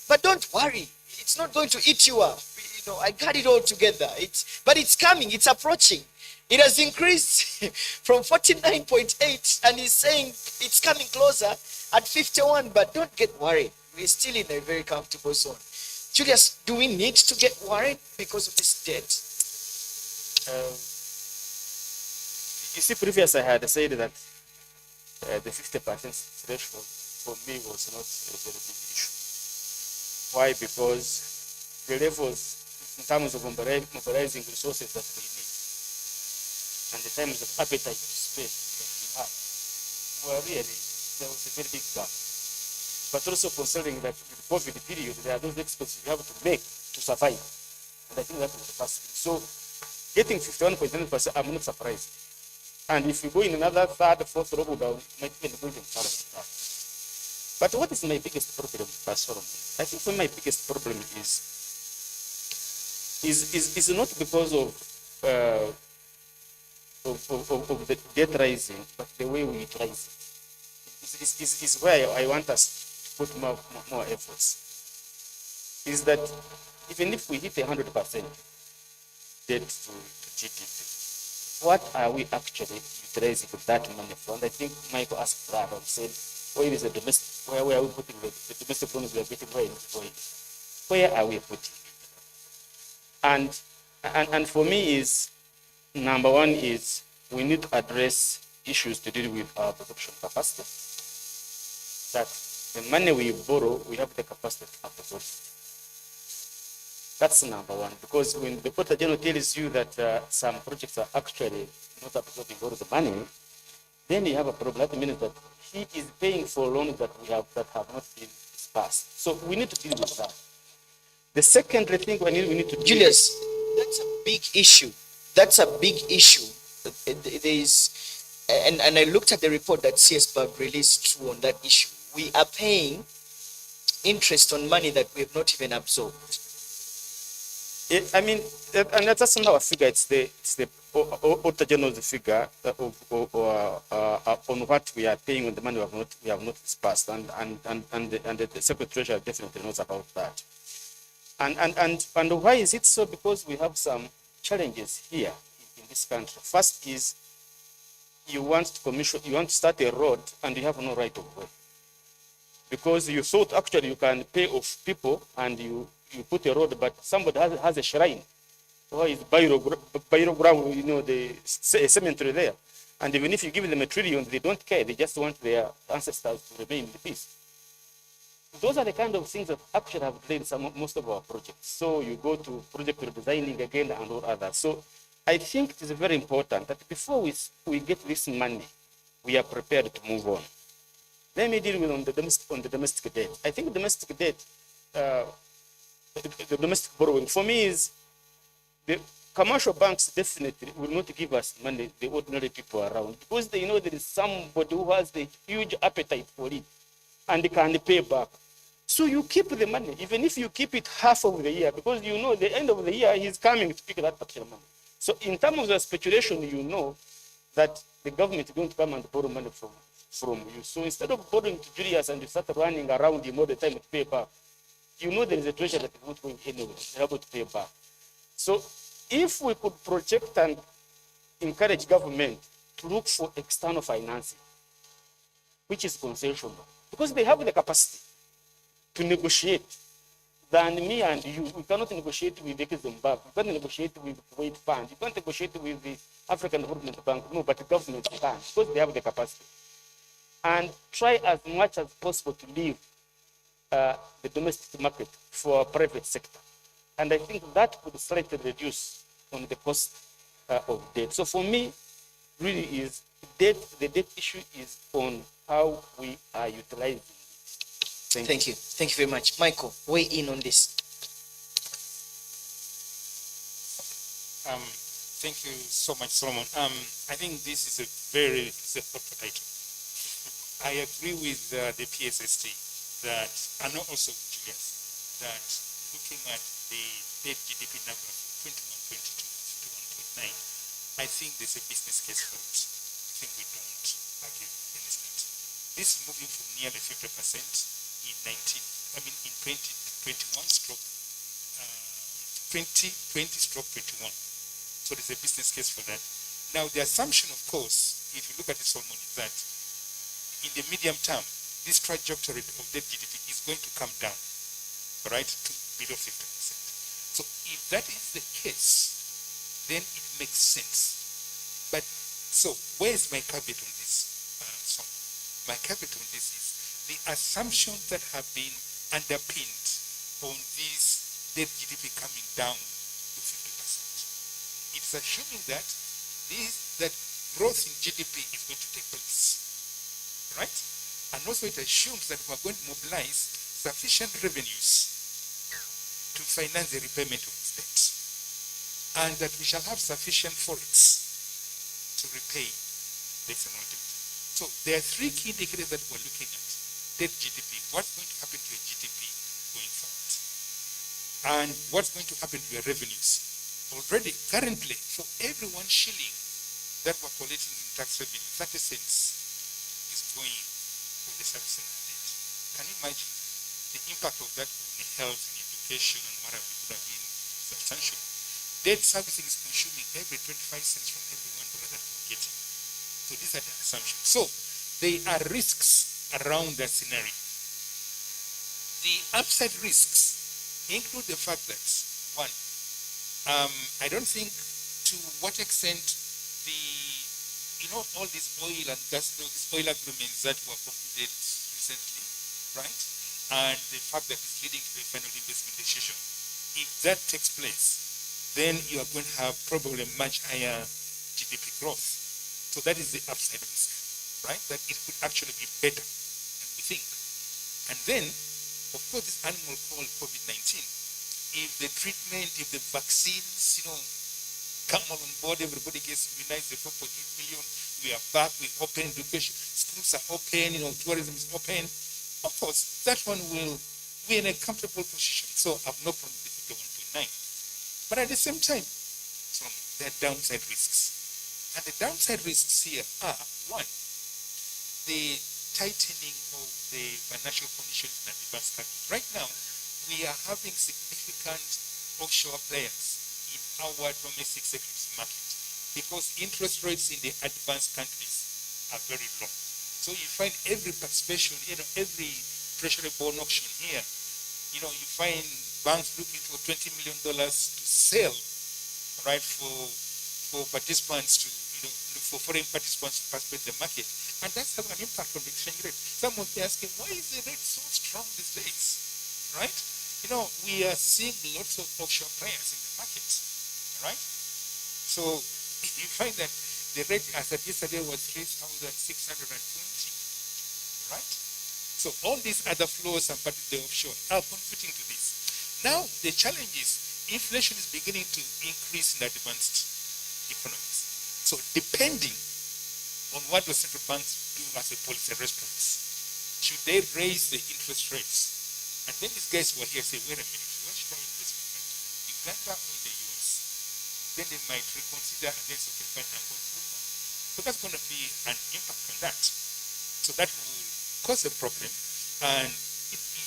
but don't worry, it's not going to eat you up. You know, I got it all together. But it's coming, it's approaching. It has increased from 49.8 and he's saying it's coming closer at 51, but don't get worried. We're still in a very comfortable zone. Julius, do we need to get worried because of this debt? You see, previously I had said that the 50% threshold for me was not a very big issue. Why? Because the levels in terms of mobilizing resources that we need and the times of appetite to spend that we had were really, there was a very big gap. But also considering that in the COVID period, there are those expenses you have to make to survive. And I think that was the first thing. So getting 51.9%, I'm not surprised. And if you go in another third, fourth lockdown, might even go even further than that. But what is my biggest problem, Pastor? I think for my biggest problem is not because of the debt rising, but the way we rise it. Is where I want us to put more efforts. Is that even if we hit 100% debt to GDP, what are we actually utilizing that money for? And I think Michael asked that and said, where is the domestic, where are we putting the domestic loans we are getting, where is it going? Where are we putting it? And for me is, number one is we need to address issues to deal with our absorption capacity. That the money we borrow, we have the capacity to absorb. That's number one, because when the Auditor General tells you that some projects are actually not absorbing all the money, then you have a problem. That means that he is paying for loans that have not been disbursed. So we need to deal with that. The second thing we need to do, Julius, that's a big issue. That's a big issue. There is and I looked at the report that CSBAB released too on that issue. We are paying interest on money that we have not even absorbed. I mean, and that's not our figure. It's the Auditor General's figure on what we are paying on the money we have not disbursed, and the Secretary Treasurer definitely knows about that. And why is it so? Because we have some challenges here in this country. First is you want to start a road and you have no right of way. Because you thought actually you can pay off people and you put a road, but somebody has a shrine or is ground, the cemetery there. And even if you give them $1 trillion, they don't care. They just want their ancestors to remain in peace. Those are the kind of things that actually have delayed most of our projects. So you go to project redesigning again and all others. So I think it is very important that before we get this money, we are prepared to move on. Let me deal with on the domestic debt. I think domestic debt, the domestic borrowing, for me is the commercial banks definitely will not give us money, the ordinary people around, because they know there is somebody who has the huge appetite for it and they can pay back. So you keep the money, even if you keep it half of the year, because you know the end of the year he's coming to pick that particular money. So in terms of the speculation, you know that the government is going to come and borrow money from you. So instead of borrowing to Julius and you start running around him all the time to pay back, you know there is a treasure that is not going anywhere. You're able to pay back. So if we could project and encourage government to look for external financing, which is consensual, because they have the capacity to negotiate than me and you. We cannot negotiate with the Zimbabwe. We can't negotiate with the Kuwait Fund. You can't negotiate with the African Development Bank. No, but the government can, because they have the capacity. And try as much as possible to leave the domestic market for private sector. And I think that would slightly reduce on the cost of debt. So for me, really is the debt issue is on how we are utilizing it. Thank you. Thank you very much. Michael, weigh in on this. Thank you so much, Solomon. I think this is a very hot potato. I agree with the PSST that, and also with Julius, that looking at the debt GDP number for 21-22, 51.9, I think there's a business case for it. I think we don't argue against that. This is moving from nearly 50% in 2021 stroke 2020 stroke 21. So there's a business case for that. Now the assumption, of course, if you look at it, Solomon, is that in the medium term, this trajectory of debt GDP is going to come down, right, to below 50%. So if that is the case, then it makes sense. But so where's my caveat on this? My caveat on this is the assumptions that have been underpinned on this debt GDP coming down to 50%. It's assuming that growth in GDP is going to take place, right? And also it assumes that we're going to mobilize sufficient revenues to finance the repayment of this debt, and that we shall have sufficient forex to repay the external debt. So there are three key indicators that we're looking at. Debt GDP, what's going to happen to your GDP going forward? And what's going to happen to your revenues? Already, currently, for every 1 shilling that we're collecting in tax revenue, 30 cents is going for the servicing of debt. Can you imagine the impact of that on health and education and whatever? It could have been substantial. Debt servicing is consuming every 25 cents from every $1 that we're getting. So these are the assumptions. So there are risks around that scenario. The upside risks include the fact that, one, I don't think to what extent all these oil and gas, these oil agreements that were concluded recently, right? And the fact that it's leading to the final investment decision, if that takes place, then you are going to have probably much higher GDP growth. So that is the upside risk, right? That it could actually be better than we think. And then, of course, this animal called COVID-19, if the treatment, if the vaccines, come on board, everybody gets immunized, the 4.8 million, we are back, we open education, schools are open, tourism is open. Of course, that one will be in a comfortable position. So I've no problem with the 1.9. But at the same time, there are downside risks. And the downside risks here are, one, the tightening of the financial conditions in advanced countries. Right now, we are having significant offshore players in our domestic securities market because interest rates in the advanced countries are very low. So you find every participation, every treasury bond auction here, you find banks looking for $20 million to sell, right, for participants for foreign participants to participate in the market. And that's having an impact on the exchange rate. Some will be asking, why is the rate so strong these days, right? We are seeing lots of offshore players in the market, right? So you find that the rate as of yesterday was 3,620, right? So all these other flows and particularly offshore are contributing to this. Now the challenge is inflation is beginning to increase in advanced economies. So depending on what the central banks do as a policy response, should they raise the interest rates? And then these guys will here say, wait a minute, where should I invest my money? Uganda or in the US? Then they might reconsider and then say, okay, fine, I'm going to move that. So that's going to be an impact on that. So that will cause a problem. And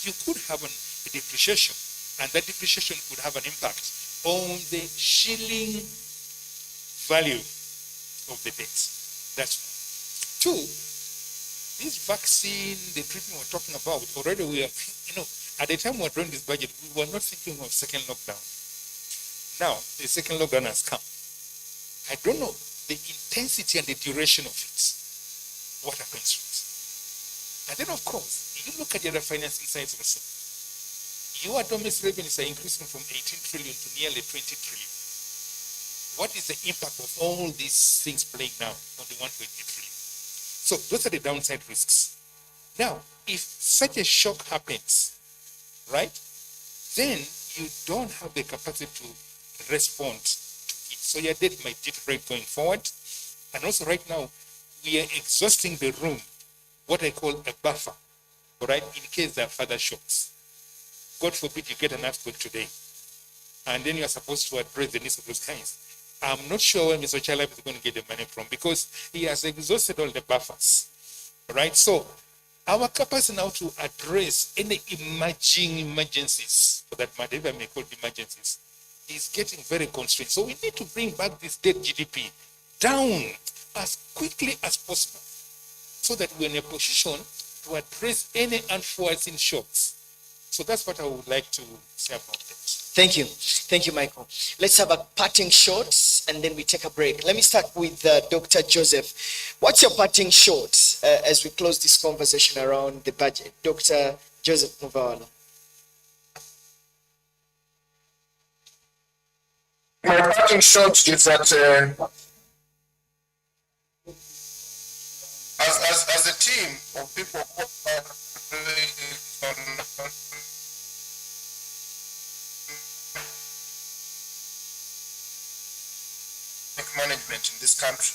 you could have a depreciation, and that depreciation could have an impact on the shilling value of the debt. That's one. Two, this vaccine, the treatment we're talking about, already we are, at the time we were doing this budget, we were not thinking of second lockdown. Now, the second lockdown has come. I don't know the intensity and the duration of it. What happens to it? And then, of course, you look at the other financing sides also. Your domestic revenues are increasing from 18 trillion to nearly 20 trillion. What is the impact of all these things playing now on the 1.8 trillion? So those are the downside risks. Now, if such a shock happens, right, then you don't have the capacity to respond to it. So your debt might deteriorate going forward. And also right now, we are exhausting the room, what I call a buffer, right, in case there are further shocks. God forbid you get an earthquake today, and then you are supposed to address the needs of those kinds. I'm not sure where Mr. Chalab is going to get the money from because he has exhausted all the buffers, right? So our capacity now to address any emerging emergencies, for that matter, if I may call it emergencies, is getting very constrained. So we need to bring back this debt GDP down as quickly as possible so that we're in a position to address any unforeseen shocks. So that's what I would like to say about that. Thank you. Thank you, Michael. Let's have a parting shot and then we take a break. Let me start with Dr. Joseph. What's your parting shot as we close this conversation around the budget? Dr. Joseph Muvawala. My parting shot is that as a team of people who are management in this country,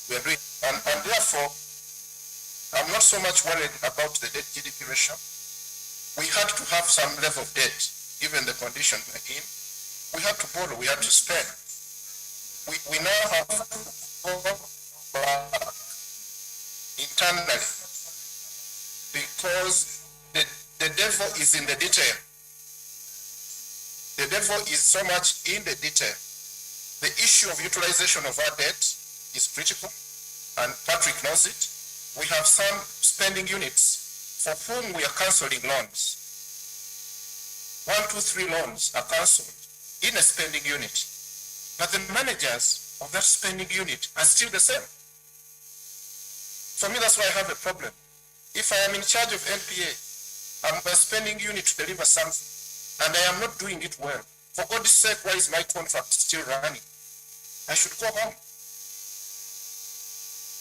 we are doing, and therefore, I'm not so much worried about the debt GDP ratio. We had to have some level of debt, given the condition we're in. We had to borrow, we had to spend. We now have to go back internally because the devil is in the detail. The devil is so much in the detail. The issue of utilization of our debt is critical, and Patrick knows it. We have some spending units for whom we are cancelling loans. 1, 2, 3 loans are cancelled in a spending unit, but the managers of that spending unit are still the same. For me, that's why I have a problem. If I am in charge of NPA, I'm a spending unit to deliver something, and I am not doing it well. For God's sake, why is my contract still running? I should go home.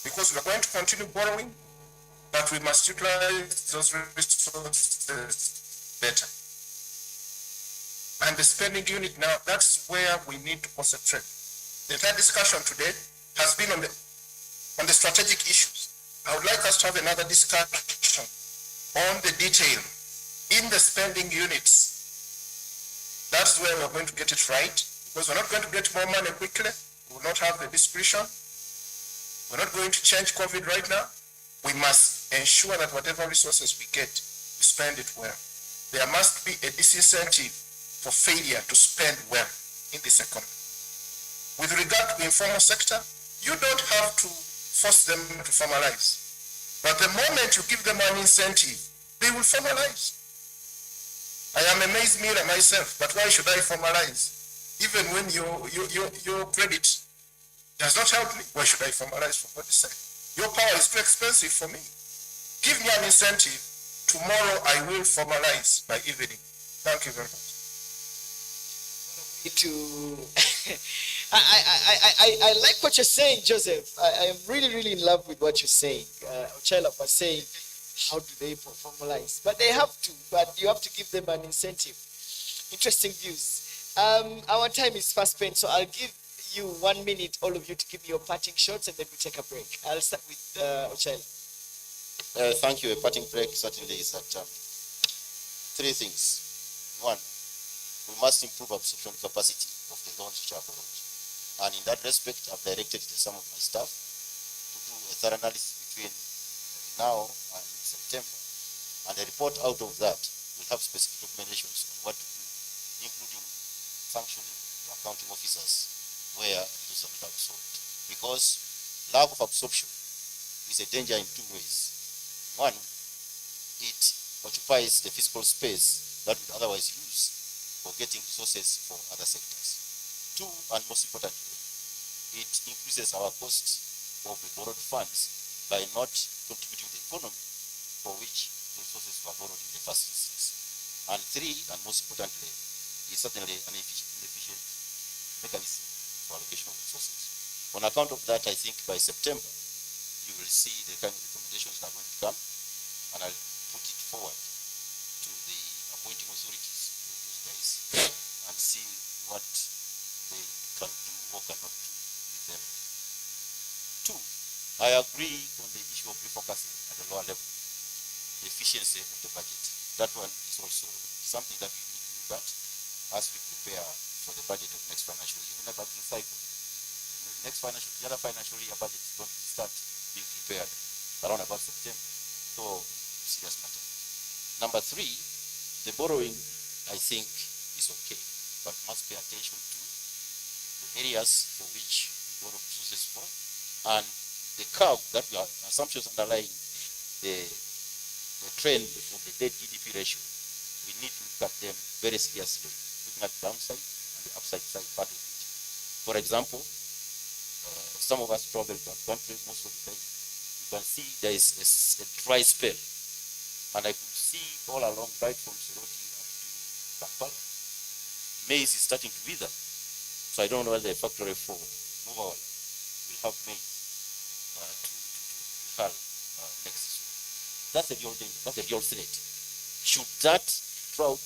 Because we're going to continue borrowing, but we must utilize those resources better. And the spending unit now, that's where we need to concentrate. The entire discussion today has been on on the strategic issues. I would like us to have another discussion on the detail in the spending units. That's where we're going to get it right, because we're not going to get more money quickly. We will not have the discretion. We're not going to change COVID right now. We must ensure that whatever resources we get, we spend it well. There must be a disincentive for failure to spend well in this economy. With regard to the informal sector, you don't have to force them to formalize. But the moment you give them an incentive, they will formalize. I am a maize miller myself, but why should I formalize? Even when your credit does not help me, why should I formalize, for God's sake? Your power is too expensive for me. Give me an incentive. Tomorrow I will formalize by evening. Thank you very much. I like what you're saying, Joseph. I am really in love with what you're saying. Ochelop was saying, how do they formalize? But they have to, but you have to give them an incentive. Interesting views. Our time is fast spent, so I'll give you 1 minute, all of you, to give me your parting shots, and then we take a break. I'll start with Ochelop. Thank you. A parting break certainly is that three things. One, we must improve absorption capacity of the loans which are borrowed. And in that respect, I've directed some of my staff to do a thorough analysis between now and September. And a report out of that will have specific recommendations on what to do, including sanctioning the accounting officers where resources are not absorbed. Because lack of absorption is a danger in two ways. One, it occupies the fiscal space that would otherwise use for getting resources for other sectors. Two, and most importantly, it increases our cost of the borrowed funds by not contributing to the economy for which the resources were borrowed in the first instance. And three, and most importantly, is certainly an inefficient mechanism for allocation of resources. On account of that, I think by September, you will see the kind of recommendations that are going to come, and I'll put it forward to the appointing authorities, those guys, and see what they can do or cannot do with them. Two, I agree on the issue of refocusing at a lower level, the efficiency of the budget. That one is also something that we need to look at as we prepare for the budget of next financial year. In the budgeting cycle, the other financial year budget is going to start being prepared around about September. So it's a serious matter. Number three, the borrowing, I think, is okay, but must pay attention to the areas for which we borrow resources for, and the curve that we are assumptions underlying the trend of the debt GDP ratio. We need to look at them very seriously, looking at the downside and the upside side part of it. For example, some of us travel to our countries most of the time. You can see there is a dry spell, and I could see all along right from Soroti up to Kampala, maize is starting to wither. So I don't know whether the factory for Mobile will have maize to cull next season. That's a real danger. That's a real threat. Should that drought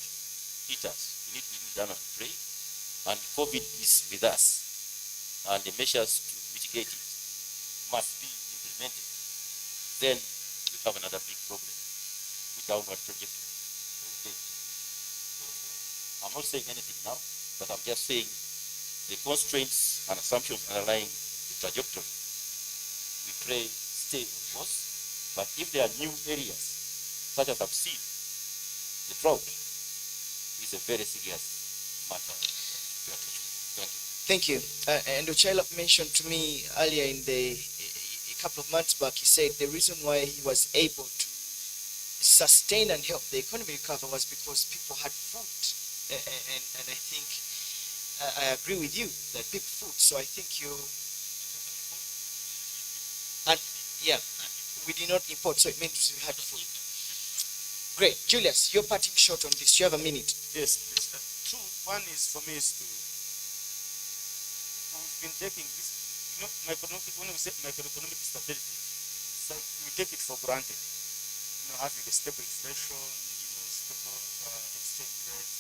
hit us, we need to be down and pray. And COVID is with us, and the measures to mitigate it must be implemented. Then we have another big problem with downward trajectory. I'm not saying anything now, but I'm just saying the constraints and assumptions underlying the trajectory, we pray stay on course. But if there are new areas, such as I've seen, the drought is a very serious matter. Thank you. And Ochelop mentioned to me earlier a couple of months back, he said the reason why he was able to sustain and help the economy recover was because people had food. And I think I agree with you that people food. So I think and yeah, we did not import, so it means we had food. Great. Julius, your parting shot on this. You have a minute. Yes, please. Two. One is for me is to, we've been taking this, when we say macroeconomic stability, it's like we take it for granted. Having a stable inflation, stable exchange rate,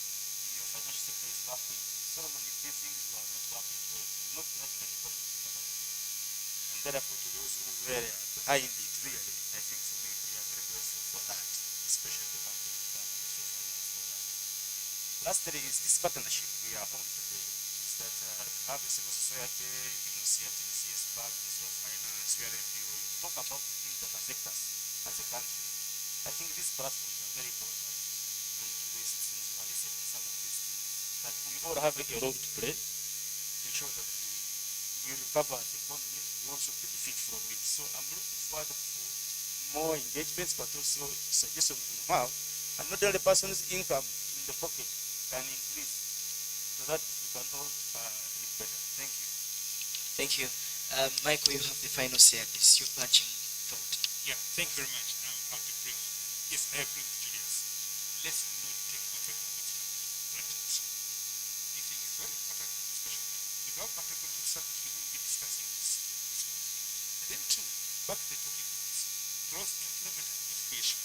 your financial sector is working. Solomon, if these things were not working, we're not having an economy. And therefore, to those who were behind it, really. I think for me, we are very grateful for that, especially the bank for that. Lastly, is this partnership we are on today, is that have a civil society, CS, Ministry of Finance, URFU, talk about the things that affect us as a country. I think these platforms are very important. And to the citizens who are listening to some of these things, that we all have a role to play to ensure that we recover as economy, we also benefit from it. So I'm looking forward for more engagements, but also suggestions on how, and not only person's income in the pocket can increase, so that we can all live better. Thank you. Thank you. Michael, you have the final say at this, your punching thought. Yeah, thank you very much. I'll be brief. Yes, I agree with Julius. Let's not take macroeconomics for granted. I think it's very important discussion. Without macroeconomic certainty, we won't be discussing this. And then two, back to the topic of this, growth, employment, and wealth creation.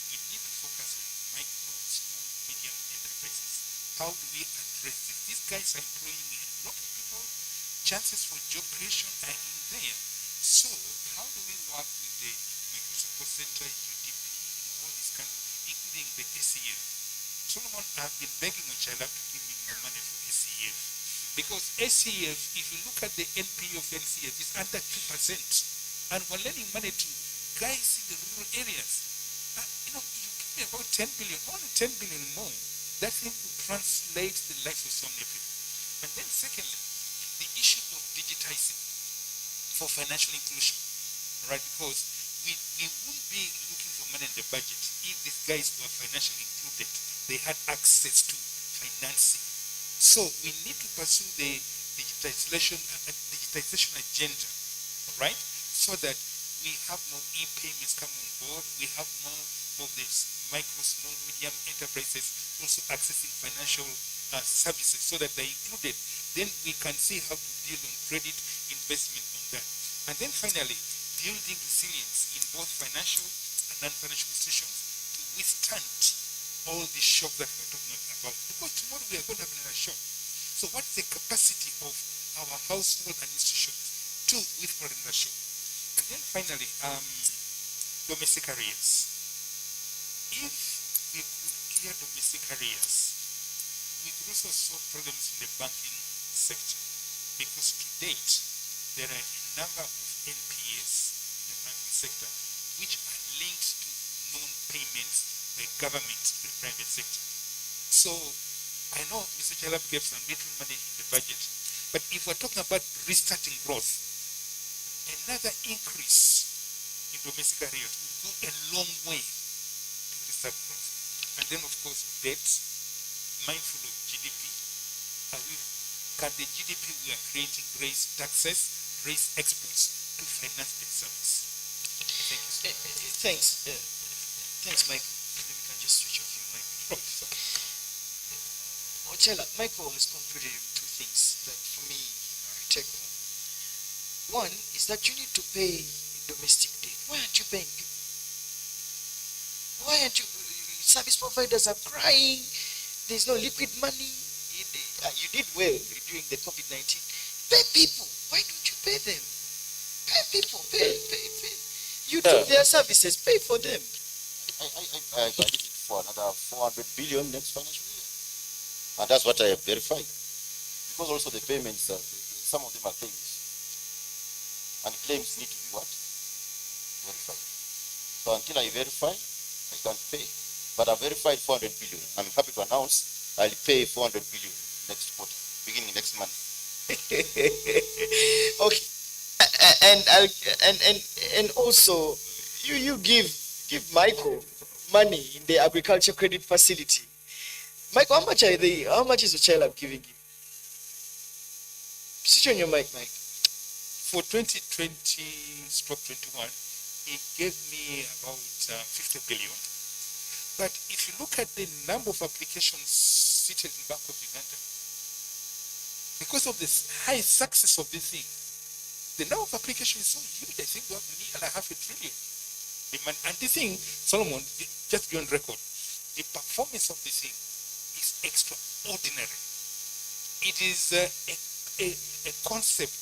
We need to focus on micro, small, medium enterprises. How do we address this? These guys are employing a lot of people. Chances for job creation are in there. So how do we work with the Microsoft Center, UDP, all these kind of, including the SEF? Solomon, I've been begging Ochala to give me more money for SEF. Because SEF, if you look at the NP of NCF, it's under 2%. And we're lending money to guys in the rural areas. You give me about 10 billion, only 10 billion more. That thing could translate the life of so many people. And then secondly, the issue of digitizing for financial inclusion, right? Because we wouldn't be looking for money in the budget if these guys were financially included. They had access to financing. So we need to pursue the digitization agenda, right? So that we have more e-payments come on board. We have more of these micro, small, medium enterprises also accessing financial services so that they're included. Then we can see how to deal on credit investment on that. And then finally, building resilience in both financial and non-financial institutions to withstand all the shock that we're talking about. Because tomorrow we are going to have another shock. So what is the capacity of our household and institutions to withstand another shock? And then finally, domestic arrears. If we could clear domestic arrears, we could also solve problems in the banking sector, because to date there are a number of NPAs in the banking sector which are linked to non-payments by government to the private sector. So I know Mr. Chalab gave some little money in the budget, but if we're talking about restarting growth, another increase in domestic arrears will go a long way to restart growth. And then of course debt, mindful of GDP, can the GDP we are creating raise taxes, raise exports to finance themselves? Thank you. Thanks. Thanks, Michael. Maybe we can just switch off your mic. Ochela, Michael has concluded in two things that for me I take home. One is that you need to pay domestic debt. Why aren't you paying people? Why aren't you? Service providers are crying. There's no liquid money. You did well during the COVID-19. Pay people. Why don't you pay them? Pay people. Pay. You took their services. Pay for them. I got it for another 400 billion next financial year. And that's what I have verified. Because also the payments, some of them are claims. And claims need to be what? Verified. So until I verify, I can't pay. But I verified 400 billion. I'm happy to announce I'll pay 400 billion next quarter, beginning next month. Okay. And also you give Michael money in the agriculture credit facility. Michael, how much is Ochela giving you? Switch on your mic, Mike. For 2020/21, he gave me about 50 billion. But if you look at the number of applications seated in Bank of Uganda, because of this high success of this thing, the number of applications is so huge. I think we have nearly half a trillion. And the thing, Solomon, just be on record, the performance of this thing is extraordinary. It is a concept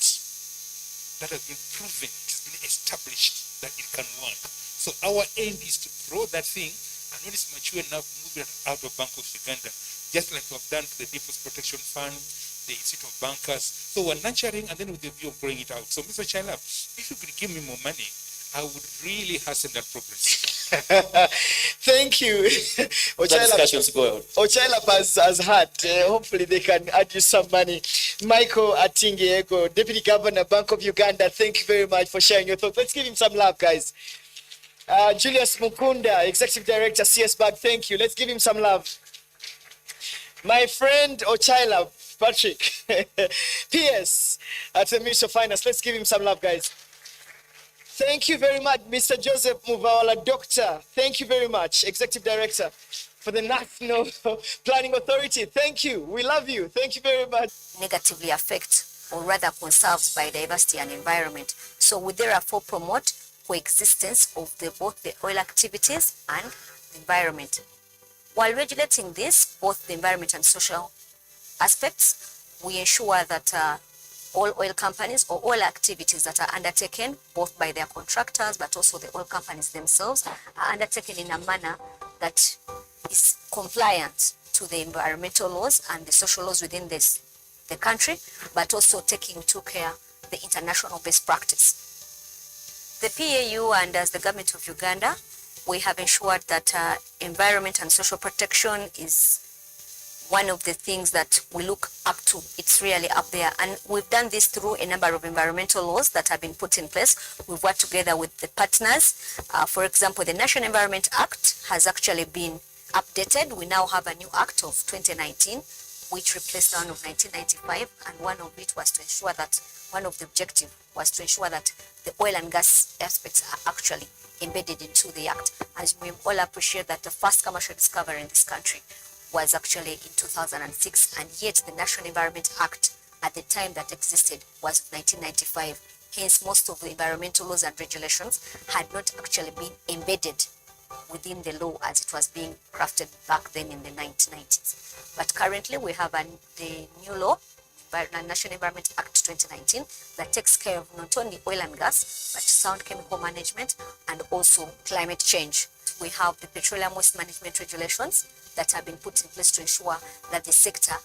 that has been proven. It has been established that it can work. So our aim is to grow that thing, and when it's mature enough, move it out of Bank of Uganda, just like we've done for the Deposit Protection Fund, the Institute of Bankers. So we're nurturing and then with the view of growing it out. So Mr. Chaila, if you could give me more money, I would really hasten that progress. Thank you. Discussions go on. Ochaila has had. Hopefully they can add you some money. Michael Atingiego, Deputy Governor, Bank of Uganda, thank you very much for sharing your thoughts. Let's give him some love, guys. Julius Mukunda, Executive Director, CS Bank, thank you. Let's give him some love. My friend Ochaila, Patrick, PS at the Ministry of Finance, let's give him some love, guys. Thank you very much, Mr. Joseph Muvawala, Doctor. Thank you very much, Executive Director for the National Planning Authority. Thank you. We love you. Thank you very much. Negatively affect or rather conserves biodiversity and environment. So we therefore promote coexistence of both the oil activities and the environment. While regulating this, both the environment and social aspects, we ensure that all oil companies or oil activities that are undertaken both by their contractors but also the oil companies themselves are undertaken in a manner that is compliant to the environmental laws and the social laws within the country, but also taking into care the international best practice. The PAU and as the government of Uganda, we have ensured that environment and social protection is one of the things that we look up to. It's really up there. And we've done this through a number of environmental laws that have been put in place. We've worked together with the partners. For example, the National Environment Act has actually been updated. We now have a new act of 2019, which replaced the one of 1995. And one of it was to ensure that, one of the objectives was to ensure that the oil and gas aspects are actually embedded into the act. As we all appreciate that the first commercial discovery in this country was actually in 2006, and yet the National Environment Act at the time that existed was 1995. Hence, most of the environmental laws and regulations had not actually been embedded within the law as it was being crafted back then in the 1990s. But currently we have the new law, the National Environment Act 2019, that takes care of not only oil and gas, but sound chemical management and also climate change. We have the petroleum waste management regulations that have been put in place to ensure that the sector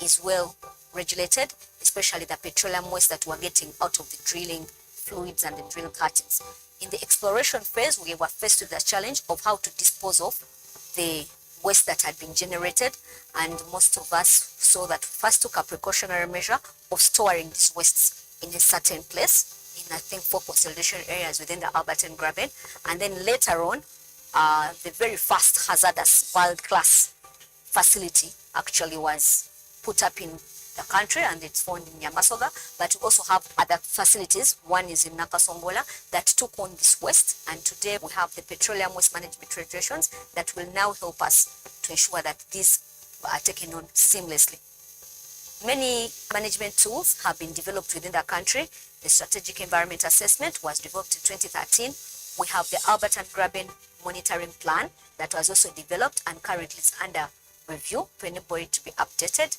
is well regulated, especially the petroleum waste that we're getting out of the drilling fluids and the drill cuttings. In the exploration phase, we were faced with the challenge of how to dispose of the waste that had been generated, and most of us saw that first took a precautionary measure of storing these wastes in a certain place, in I think 4 consolidation areas within the Alberton Graben, and then later on, the very first hazardous world-class facility actually was put up in the country, and it's found in Nyamasoga, but we also have other facilities. One is in Nakasongola that took on this waste, and today we have the petroleum waste management regulations that will now help us to ensure that these are taken on seamlessly. Many management tools have been developed within the country. The strategic environment assessment was developed in 2013. We have the Alberton Graben monitoring plan that was also developed and currently is under review to enable it to be updated.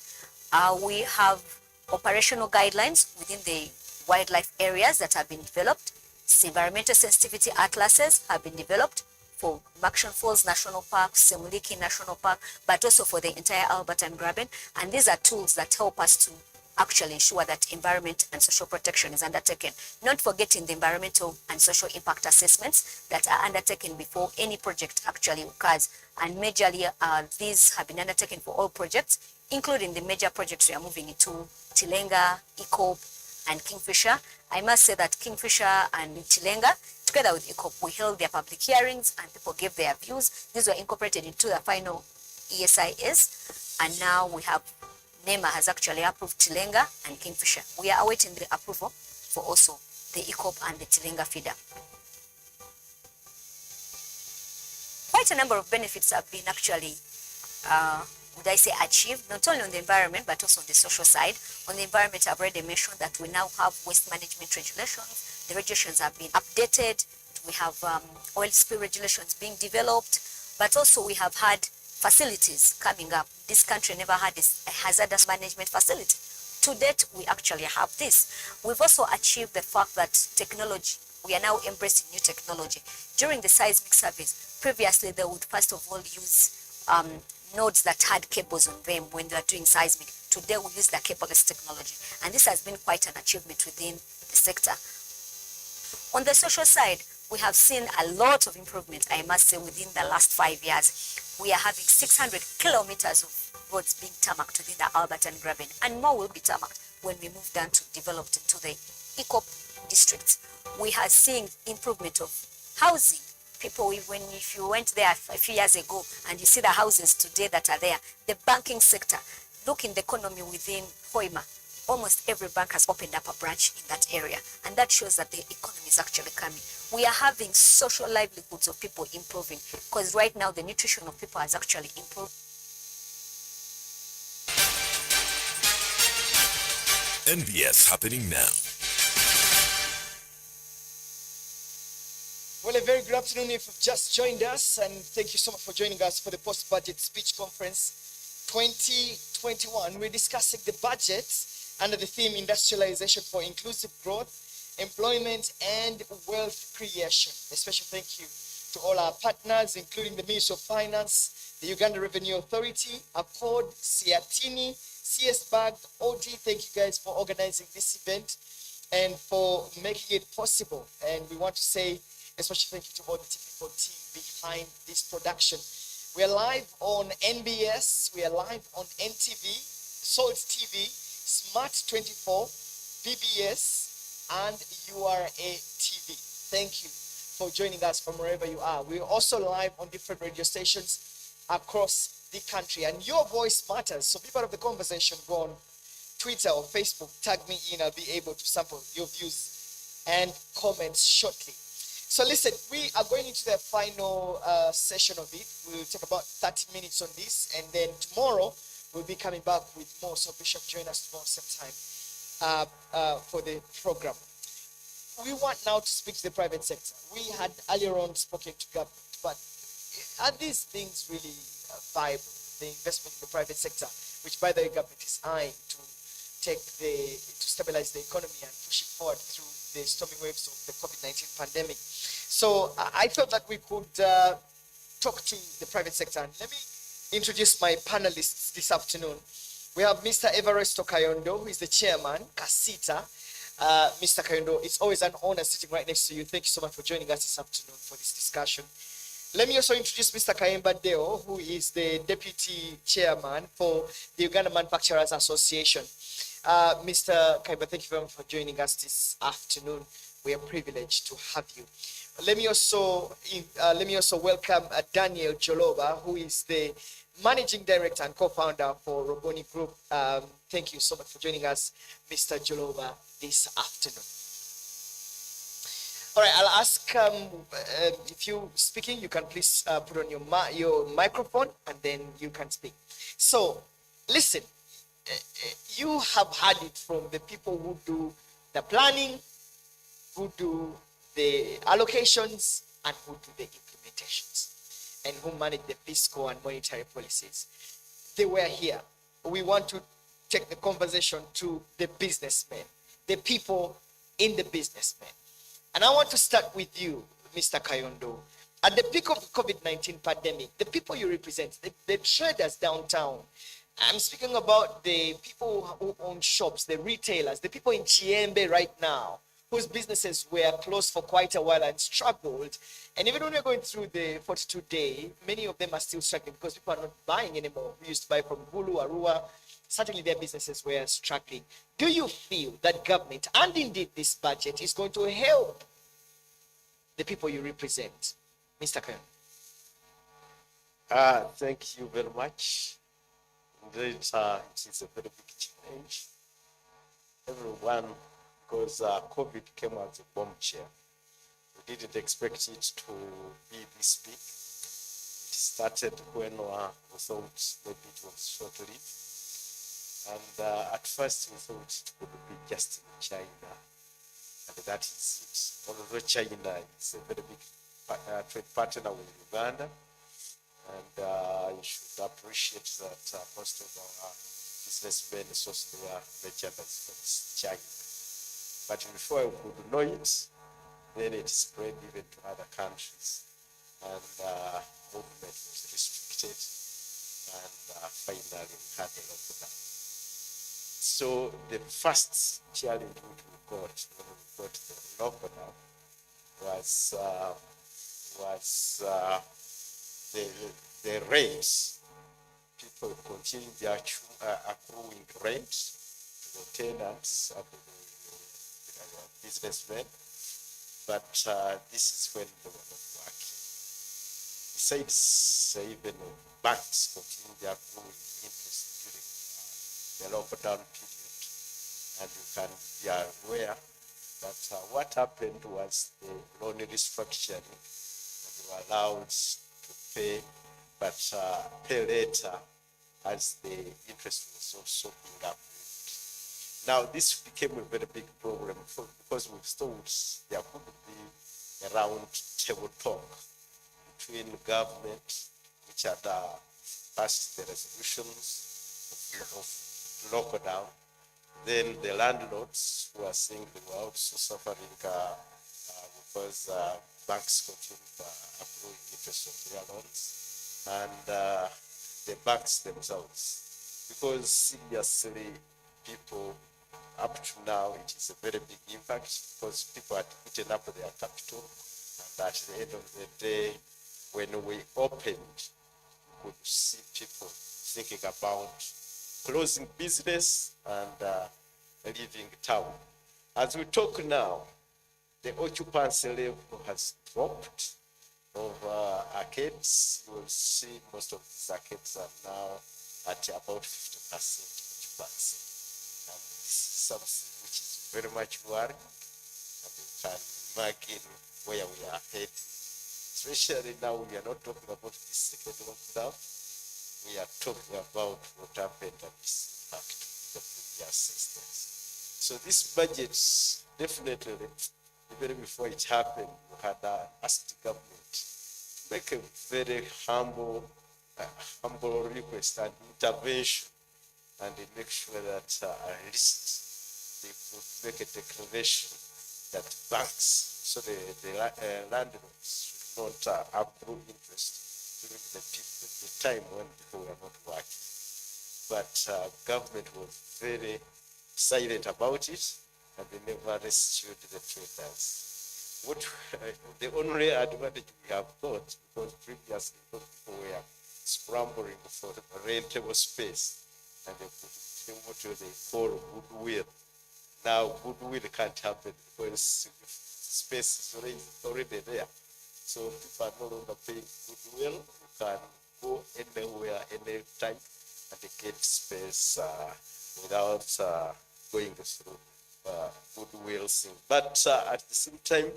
We have operational guidelines within the wildlife areas that have been developed. Environmental sensitivity atlases have been developed for Maction Falls National Park, Semuliki National Park, but also for the entire Alberton Graben. And these are tools that help us to actually ensure that environment and social protection is undertaken. Not forgetting the environmental and social impact assessments that are undertaken before any project actually occurs. And majorly, these have been undertaken for all projects, including the major projects we are moving into, Tilenga, ECOP, and Kingfisher. I must say that Kingfisher and Tilenga, together with ECOP, we held their public hearings and people gave their views. These were incorporated into the final ESIS, and now we have NEMA has actually approved Tilenga and Kingfisher. We are awaiting the approval for also the ECOP and the Tilenga feeder. Quite a number of benefits have been actually, would I say, achieved, not only on the environment, but also on the social side. On the environment, I've already mentioned that we now have waste management regulations. The regulations have been updated. We have oil spill regulations being developed, but also we have had facilities coming up. This country never had a hazardous management facility. To date, we actually have this. We've also achieved the fact that technology, we are now embracing new technology. During the seismic surveys, previously they would first of all use nodes that had cables on them when they are doing seismic. Today we use the cableless technology, and this has been quite an achievement within the sector. On the social side, we have seen a lot of improvement, I must say, within the last 5 years. We are having 600 kilometers of roads being tarmacked within the Alberton Graben, and more will be tarmacked when we move down to developed into the eco districts. We are seeing improvement of housing. People, when if you went there a few years ago and you see the houses today that are there, the banking sector, look in the economy within Hoima, almost every bank has opened up a branch in that area, and that shows that the economy is actually coming. We are having social livelihoods of people improving, because right now the nutrition of people has actually improved. NBS happening now. Well, a very good afternoon if you've just joined us, and thank you so much for joining us for the Post-Budget Speech Conference 2021. We're discussing the budget under the theme Industrialization for Inclusive Growth, Employment and Wealth Creation. A special thank you to all our partners, including the Ministry of Finance, the Uganda Revenue Authority, Accord, Siatini, CS-BAG, OD. Thank you guys for organizing this event and for making it possible. And we want to say a special thank you to all the technical team behind this production. We are live on NBS, we are live on NTV, Salt TV, Smart 24, BBS, and URA TV. Thank you for joining us from wherever you are. We're also live on different radio stations across the country, and your voice matters. So be part of the conversation. Go on Twitter or Facebook, tag me in. I'll be able to sample your views and comments shortly. So listen, we are going into the final session of it. We'll take about 30 minutes on this, and then tomorrow we'll be coming back with more. So Bishop, join us tomorrow same time for the program. We want now to speak to the private sector. We had earlier on spoken to government, but are these things really viable? The investment in the private sector, which by the way government is eyeing to stabilize the economy and push it forward through the stormy waves of the COVID-19 pandemic. So I thought that we could talk to the private sector. And let me introduce my panelists this afternoon. We have Mr. Everesto Kayondo, who is the chairman, Kasita. Mr. Kayondo, it's always an honor sitting right next to you. Thank you so much for joining us this afternoon for this discussion. Let me also introduce Mr. Kayemba Deo, who is the deputy chairman for the Uganda Manufacturers Association. Mr. Kayemba, thank you very much for joining us this afternoon. We are privileged to have you. Let me also welcome Daniel Joloba, who is the managing director and co-founder for Roboni Group. Thank you so much for joining us, Mr. Joloba, this afternoon. All right, I'll ask if you're speaking, you can please put on your microphone and then you can speak. So, listen, you have heard it from the people who do the planning, who do the allocations, and who do the implementations, and who manage the fiscal and monetary policies. They were here. We want to take the conversation to the businessmen, the people in the businessmen. And I want to start with you, Mr. Kayondo. At the peak of the COVID-19 pandemic, the people you represent, the traders downtown, I'm speaking about the people who own shops, the retailers, the people in Chiembe right now, whose businesses were closed for quite a while and struggled. And even when we're going through the 42-day, many of them are still struggling because people are not buying anymore. We used to buy from Bulu, Arua. Certainly their businesses were struggling. Do you feel that government, and indeed this budget, is going to help the people you represent? Mr. Kayondo. Thank you very much. Indeed, it is a very big challenge. Everyone, because COVID came as a bombshell. We didn't expect it to be this big. It started when we thought maybe it was short-lived. And at first we thought it would be just in China. And that is it. Although China is a very big trade partner with Uganda. And you should appreciate that most of our businessmen source their merchandise from China. But before we could know it, then it spread even to other countries, and movement was restricted, and finally we had a lockdown. So the first challenge which we got when we got the lockdown was the rents. People continued their accruing rent to the tenants and the businessmen, but this is when they were not working. Besides, even banks continued their accruing interest during the lockdown period, and you can be aware that what happened was the loan restructuring, and they were allowed to pay, but pay later as the interest was also being approved. Now, this became a very big problem because we thought there could be a round table talk between government, which had passed the resolutions of lockdown, then the landlords who are saying they were also suffering because banks continued accruing interest on their loans, and the banks themselves, because seriously people up to now it is a very big impact because people had eaten up their capital, and at the end of the day when we opened we could see people thinking about closing business and leaving town. As we talk now, the occupancy level has dropped of arcades. You will see most of these arcades are now at about 50% occupancy. And this is something which is very much worrying, and you can imagine where we are heading. Especially now we are not talking about this second lockdown, we are talking about what happened and this impact of the previous systems. So this budget definitely, even before it happened, we had asked government to make a very humble request and intervention, and they make sure that at least they could make a declaration that banks, so the landlords should not accrue interest during the time when people were not working. But government was very silent about it, and they never rescued the traders. What the only advantage we have got, because previously people were scrambling for rentable space, and they could do what they call goodwill. Now goodwill can't happen because space is already there. So people are no longer paying goodwill. You can go anywhere, anytime, and get space without going through goodwill thing. But at the same time,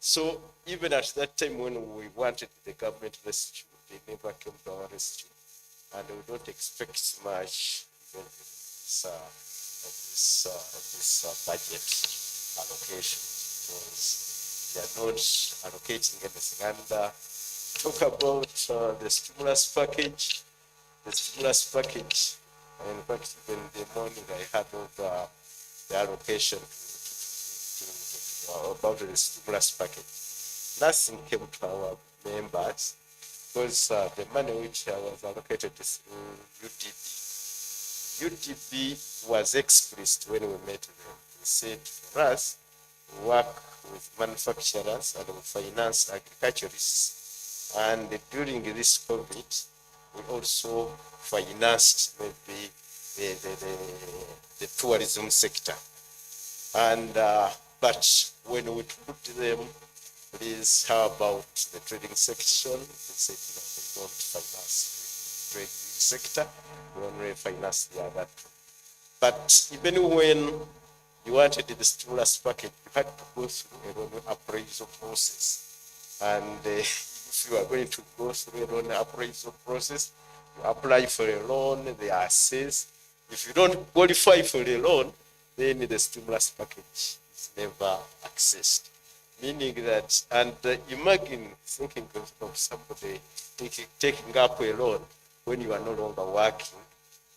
so even at that time when we wanted the government rescue, they never came to our rescue, and we don't expect much even this budget allocation, because they are not allocating anything. And talk about the stimulus package. The stimulus package, in fact, even the morning I heard of the allocation about the stimulus package, nothing came to our members because the money which was allocated through UDB was explicit when we met them. They said for us, we work with manufacturers and we finance agriculturists. And during this COVID, we also financed maybe the tourism sector. And but when we put them, please, how about the trading section? They said, they don't finance the trading sector, we only finance the other two. But even when you wanted the stimulus package, you had to go through a loan appraisal process. And if you are going to go through a loan appraisal process, you apply for a loan, they assess. If you don't qualify for a loan, then the stimulus package is never accessed. Meaning that, and imagine thinking of somebody taking up a loan when you are no longer working,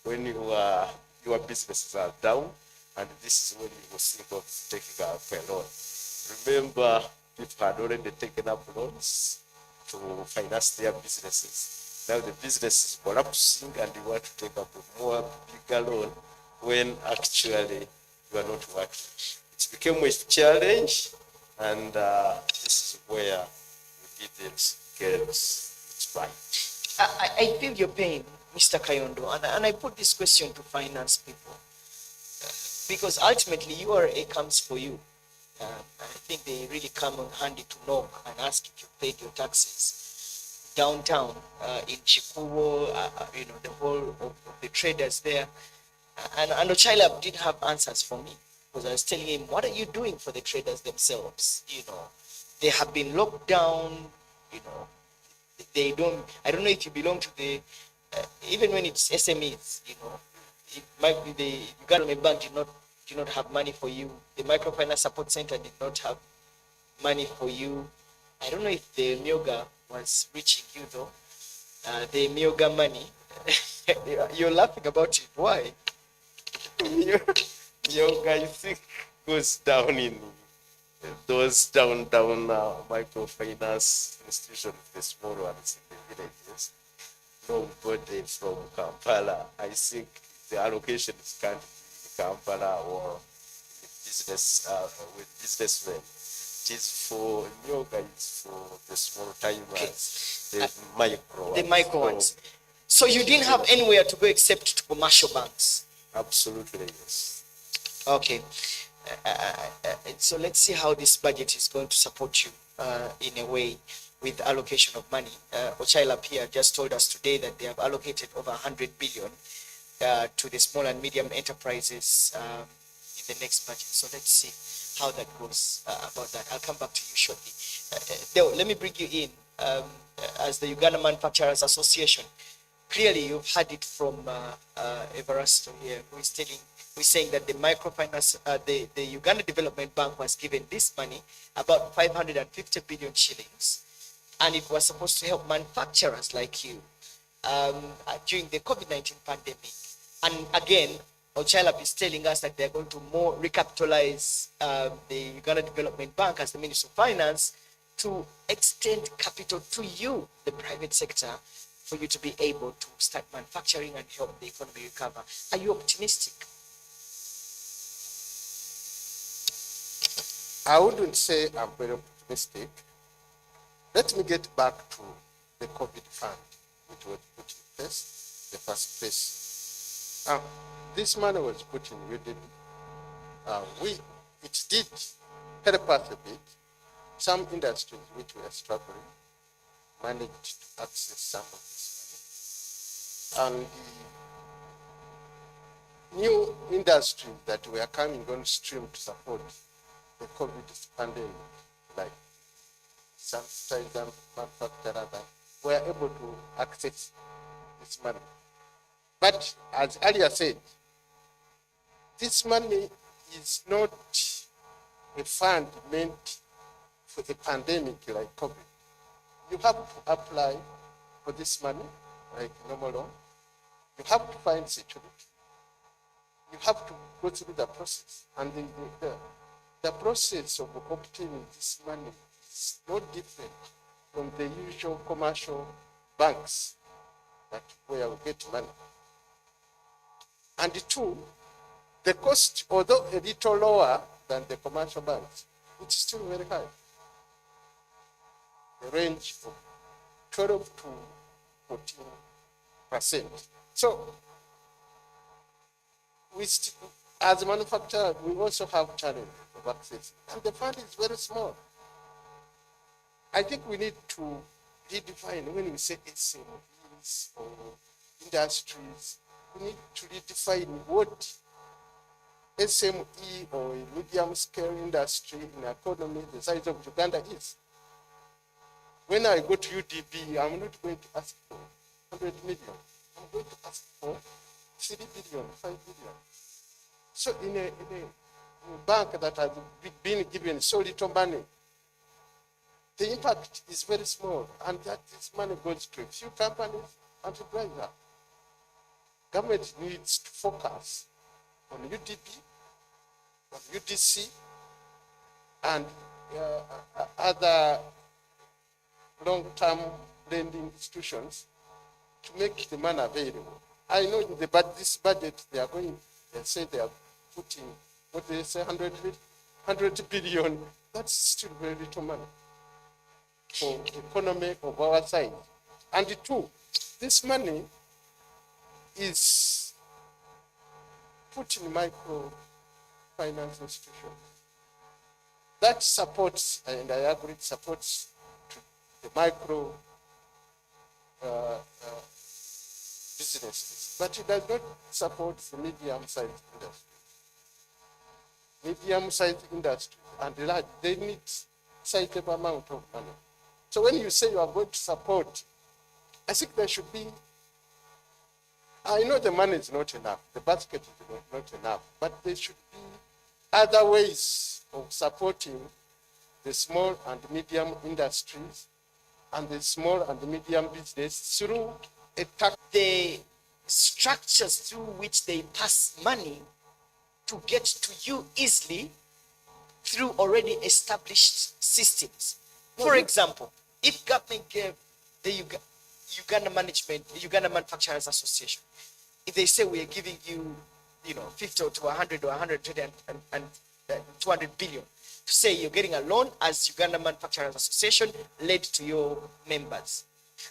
when your businesses are down, and this is when you will think of taking up a loan. Remember, people had already taken up loans to finance their businesses. Now the business is collapsing and you want to take up a more bigger loan when actually you are not working. It became a challenge, and this is where we didn't get it right. I feel your pain, Mr. Kayondo, and I put this question to finance people. Because ultimately, URA comes for you. I think they really come on handy to knock and ask if you paid your taxes. Downtown, in Chikuwo, the whole of the traders there. And Ochaila did have answers for me, because I was telling him, what are you doing for the traders themselves? They have been locked down, I don't know if you belong to even when it's SMEs, it might be the government bank did not have money for you. The microfinance support center did not have money for you. I don't know if the Myoga was reaching you though. The Myoga money. You're laughing about it. Why? Myoga, I think, goes down in those down microfinance institutions, the small ones in the villages. Nobody from Kampala. I think the allocation is currently in Kampala or in business with businessmen. It is for yoga, it's for the small timers, the micro ones. The micro ones. So you didn't have anywhere to go except to commercial banks? Absolutely, yes. Okay. So let's see how this budget is going to support you in a way with allocation of money. Ochaila Pia just told us today that they have allocated over 100 billion to the small and medium enterprises in the next budget. So let's see how that goes about that. I'll come back to you shortly. Deo, let me bring you in as the Uganda Manufacturers Association. Clearly, you've had it from Everasto here, who is saying that the microfinance, the Uganda Development Bank was given this money, about 550 billion shillings, and it was supposed to help manufacturers like you during the COVID-19 pandemic. And again, Ochalap is telling us that they're going to more recapitalize the Uganda Development Bank as the Minister of Finance to extend capital to you, the private sector, for you to be able to start manufacturing and help the economy recover. Are you optimistic? I wouldn't say I'm very optimistic. Let me get back to the COVID fund, which was put in place, the first place. This money was put in UDB. It did help us a bit. Some industries which were struggling managed to access some of this money. And the new industries that were coming on stream to support the COVID pandemic, like sanitizer manufacturers, were able to access this money. But as earlier said, this money is not a fund meant for a pandemic like COVID. You have to apply for this money like normal loan. You have to find security. You have to go through the process. And the process of obtaining this money is not different from the usual commercial banks that where we get money. And two, the cost, although a little lower than the commercial banks, it's still very high. The range of 12 to 14%. So, as a manufacturer, we also have challenges of access, and the fund is very small. I think we need to redefine when we say SMEs or industries. We need to redefine what SME or a medium-scale industry in economy the size of Uganda is. When I go to UDB, I'm not going to ask for 100 million. I'm going to ask for 3 billion, 5 billion. So in a bank that has been given so little money, the impact is very small, and that this money goes to a few companies and to drive that. Government needs to focus on UDP, on UDC, and other long-term lending institutions to make the money available. I know this budget they are going, they say they are putting, what they say, 100 billion. That's still very little money for the economy of our size. And two, this money is put in microfinance institutions. That supports, and I agree, supports to the micro businesses, but it does not support the medium-sized industry. Medium-sized industry and the large, they need sizable amount of money. So when you say you are going to support, I think there should be, I know the money is not enough, the basket is not enough, but there should be other ways of supporting the small and medium industries and the small and medium business through a tax. The structures through which they pass money to get to you easily through already established systems. For example, if government gave the Uganda Manufacturers Association, if they say we are giving you, 50 to 100 or 120 and 200 billion, to say you're getting a loan as Uganda Manufacturers Association led to your members.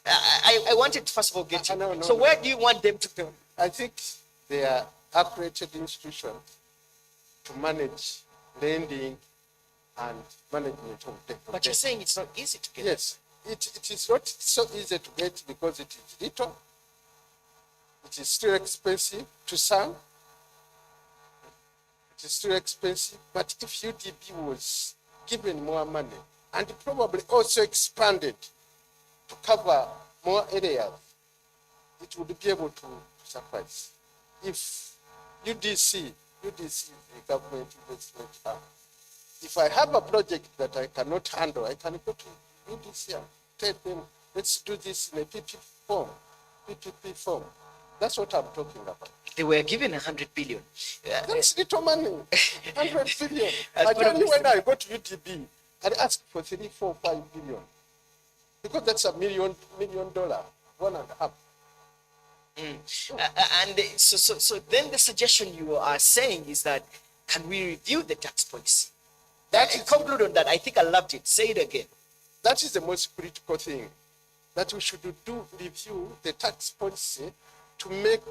I wanted to first of all get you. Where do you want them to go? I think they are accredited institutions to manage lending and management of debt. But you're saying it's not easy to get. Yes, it is not so easy to get because it is little. It is still expensive to some. It is still expensive, but if UDB was given more money and probably also expanded to cover more areas, it would be able to suffice. If UDC is the government investment arm. If I have a project that I cannot handle, I can go to UDC and tell them, let's do this in a PPP form. That's what I'm talking about. They were given 100 billion. That's little money, 100 billion. I tell you, when I go to UDB, I ask for 3, 4, 5 billion. Because that's $1 million, $1.5. And so then the suggestion you are saying is that, can we review the tax policy? Conclude on that. I think I loved it. Say it again. That is the most critical thing, that we should review the tax policy to make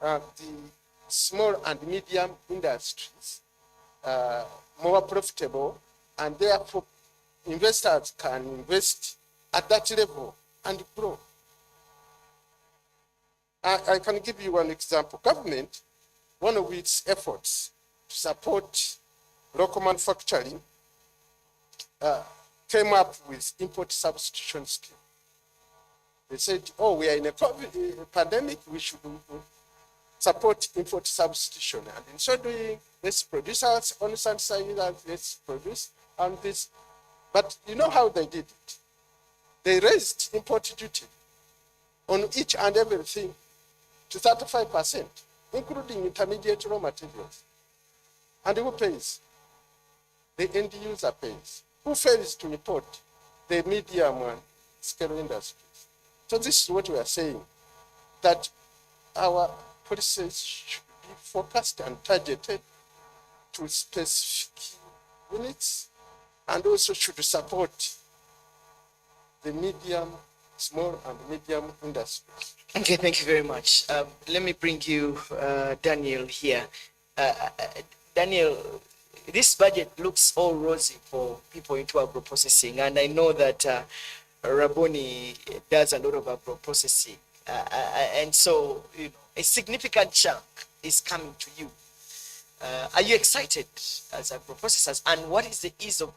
the small and medium industries more profitable, and therefore investors can invest at that level and grow. I can give you one example. Government, one of its efforts to support local manufacturing, came up with import substitution scheme. They said, oh, we are in a COVID pandemic, we should support import substitution. And in so doing, let's produce our own sanitizer, let's produce and this. But you know how they did it? They raised import duty on each and everything to 35%, including intermediate raw materials. And who pays? The end user pays. Who fails to import? The medium and scale industries. So this is what we are saying, that our policies should be focused and targeted to specific units, and also should support the medium, small and medium industries. Okay, thank you very much. Let me bring you Daniel here. Daniel, this budget looks all rosy for people into agro-processing, and I know that Raboni does a lot of agro-processing, and so a significant chunk is coming to you. Are you excited as agro-processors, and what is the ease of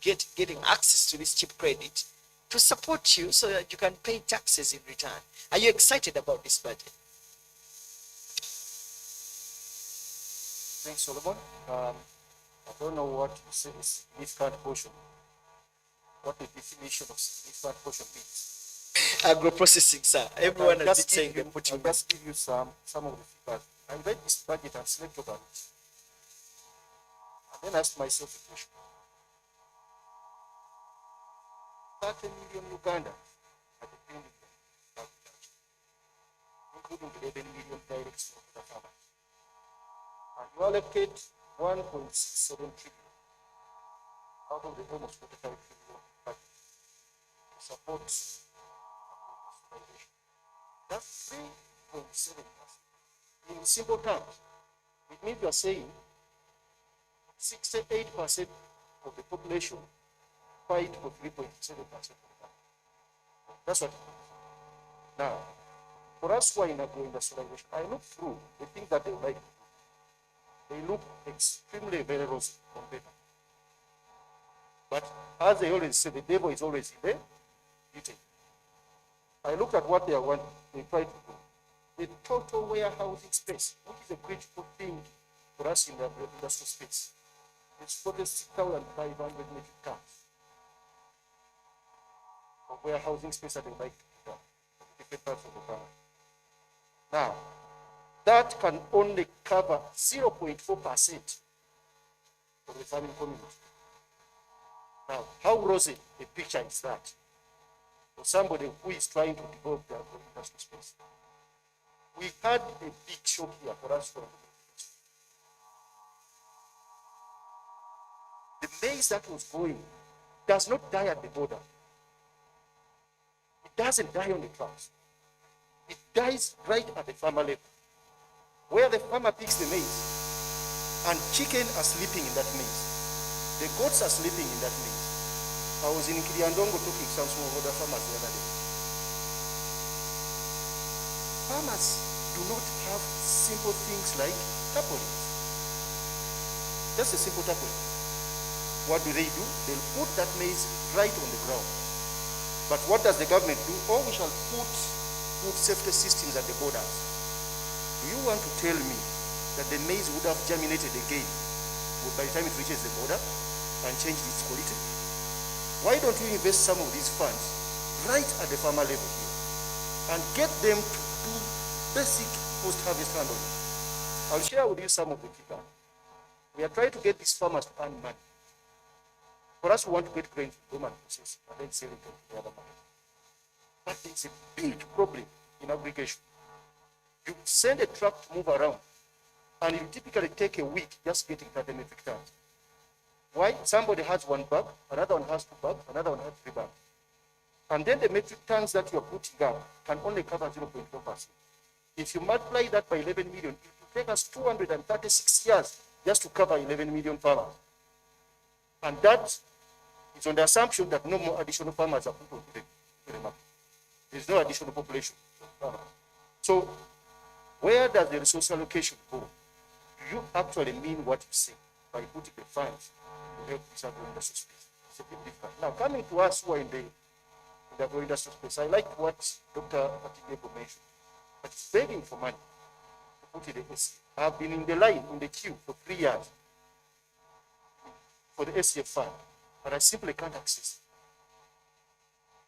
getting access to this cheap credit to support you so that you can pay taxes in return? Are you excited about this budget? Thanks, Solomon. I don't know what you say is significant portion. What the definition of significant portion means. Agro-processing, sir. Everyone has been saying they're putting I'll just give you some of the figures. I read this budget and slept over it. And then asked myself a question. 30 million Ugandans are depending on agriculture, including 11 million direct smallholder farmers. And you allocate 1.67 trillion out of the almost 45 trillion budget to support industrialization. That's 3.7%. In simple terms, it means you are saying 68% of the population fight for 3.7% of the country. That's what it means. Now, for us who are in agro-industrialization, I look through the things that they like to do. They look extremely very rosy on paper. But as they always say, the devil is always in the detail. I looked at what they want, they try to do. The total warehousing space, which is a critical thing for us in the industrial space, is 46,500 metric tons of warehousing space that they like to put up in different parts of the farm. Now, that can only cover 0.4% of the farming community. Now, how rosy a picture is that for somebody who is trying to develop their industrial space? We had a big shock here for us. The maize that was growing does not die at the border. It doesn't die on the trucks. It dies right at the farmer level, where the farmer picks the maize, and chicken are sleeping in that maize. The goats are sleeping in that maize. I was in Kiriandongo talking to some smallholder farmers the other day. Farmers do not have simple things like tarpaulins. Just a simple tarpaulin. What do? They'll put that maize right on the ground. But what does the government do? Oh, we shall put food safety systems at the borders. Do you want to tell me that the maize would have germinated again by the time it reaches the border and changed its quality? Why don't you invest some of these funds right at the farmer level here and get them to do basic post-harvest handling? I'll share with you some of the figures. We are trying to get these farmers to earn money. For us, we want to get grain from them and process and then sell it to the other market. But it's a big problem in aggregation. You send a truck to move around, and it typically take a week just getting 30 metric tons. Why? Somebody has 1 bag, another one has 2 bags, another one has 3 bags. And then the metric tons that you are putting up can only cover 0.4%. If you multiply that by 11 million, it will take us 236 years just to cover 11 million farmers. And that is on the assumption that no more additional farmers are put onto the market. There is no additional population of farmers. So where does the resource allocation go? Do you actually mean what you say by putting the funds to help this agro-industrial space? It's a bit different. Now, coming to us who are in the agro-industrial space, I like what Dr. Atigebo mentioned, but it's begging for money to put in the SCF. I've been in the line, in the queue for 3 years for the SCF fund, but I simply can't access it.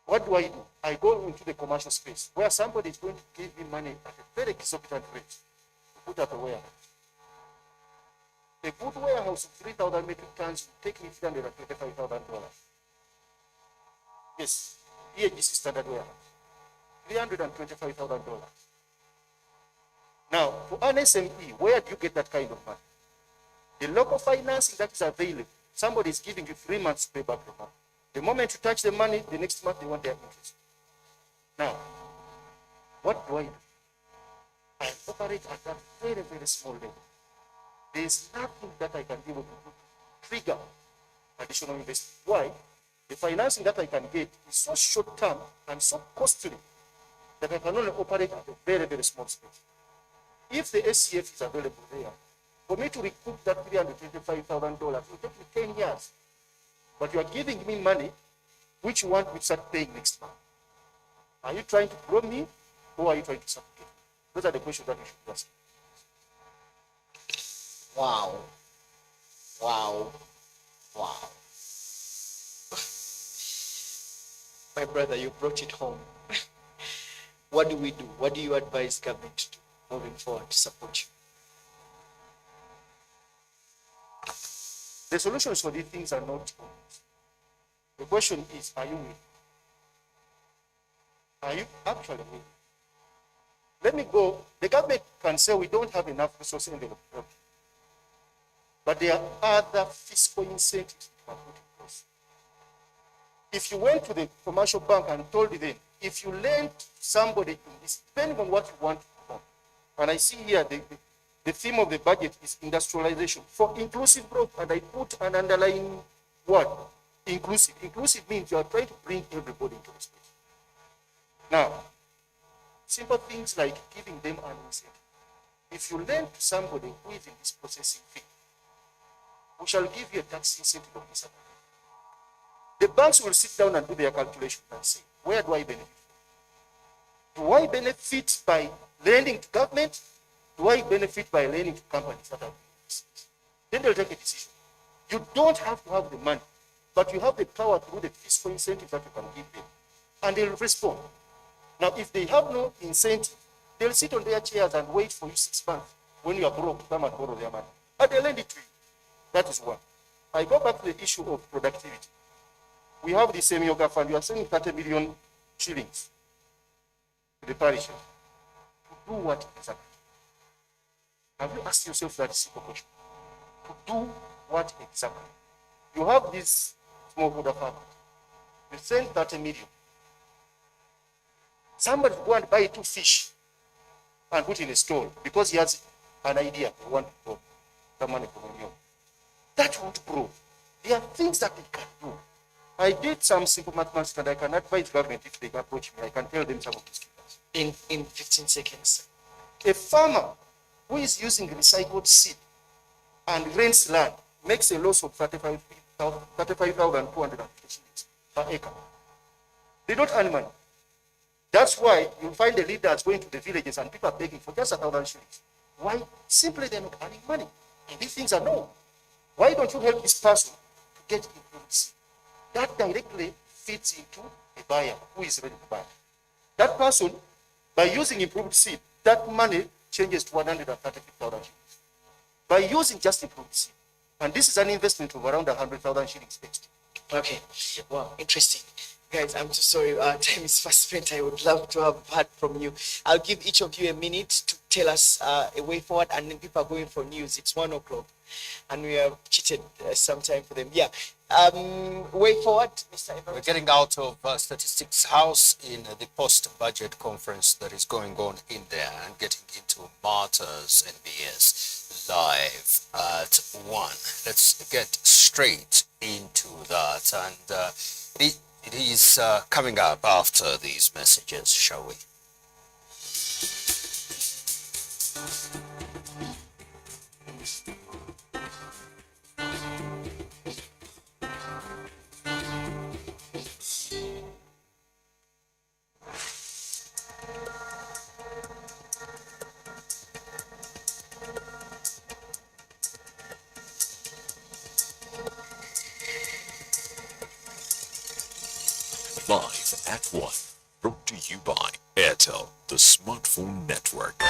What do? I go into the commercial space where somebody is going to give me money at a very exorbitant rate to put up a warehouse. A good warehouse of 3,000 metric tons will take me $325,000. Yes, EAGC standard warehouse, $325,000. Now, for an SME, where do you get that kind of money? The local financing that is available, somebody is giving you 3 months to pay back the money. The moment you touch the money, the next month they want their interest. Now, what do? I operate at that very, very small level. There is nothing that I can be able to do to trigger additional investment. Why? The financing that I can get is so short term and so costly that I can only operate at a very, very small space. If the SCF is available there, for me to recoup that $325,000 will take me 10 years. But you are giving me money which you want me to start paying next month. Are you trying to grow me or are you trying to suffocate me? Those are the questions that you should ask. Wow. Wow. Wow. My brother, you brought it home. What do we do? What do you advise government to do moving forward to support you? The solutions for these things are not obvious. The question is, are you willing? Are you actually winning? Let me go. The government can say we don't have enough resources in the program, but there are other fiscal incentives that are put in place. If you went to the commercial bank and told them, if you lend somebody in this, depending on what you want to do, and I see here the theme of the budget is industrialization for inclusive growth, and I put an underlying word, inclusive. Inclusive means you are trying to bring everybody into the space. Now, simple things like giving them an incentive. If you lend to somebody who is in this processing field, we shall give you a tax incentive of this amount. The banks will sit down and do their calculation and say, where do I benefit? Do I benefit by lending to government? Do I benefit by lending to companies that are doing this? Then they'll take a decision. You don't have to have the money, but you have the power through the fiscal incentive that you can give them. And they'll respond. Now, if they have no incentive, they'll sit on their chairs and wait for you 6 months when you are broke to come and borrow their money. And they'll lend it to you. That is one. I go back to the issue of productivity. We have the same yoga fund. You are sending 30 million shillings to the parish. To do what exactly? Have you asked yourself that simple question? To do what exactly? You have this smallholder farmer. You send 30 million. Somebody go and buy 2 fish and put in a stall because he has an idea he want to grow. That won't grow. There are things that they can do. I did some simple mathematics and I can advise government if they approach me. I can tell them some of these figures. In 15 seconds. A farmer who is using recycled seed and rents land makes a loss of 35,250 shillings per acre. They don't earn money. That's why you find the leaders going to the villages and people are begging for just 1,000 shillings. Why? Simply they're not earning money. And these things are known. Why don't you help this person to get improved seed? That directly fits into a buyer who is ready to buy. That person, by using improved seed, that money changes to 135,000 shillings. By using just improved seed. And this is an investment of around 100,000 shillings next. Okay. Wow, interesting. Guys, I'm so sorry. Time is fast spent. I would love to have heard from you. I'll give each of you a minute to tell us a way forward, and then people are going for news. It's 1 o'clock, and we have cheated some time for them. Yeah. Way forward, Mr. Everett. We're getting out of Statistics House in the post-budget conference that is going on in there and getting into Martha's NBS live at 1. Let's get straight into that. And it is coming up after these messages, shall we? Live at 1. Brought to you by Airtel, the smartphone network.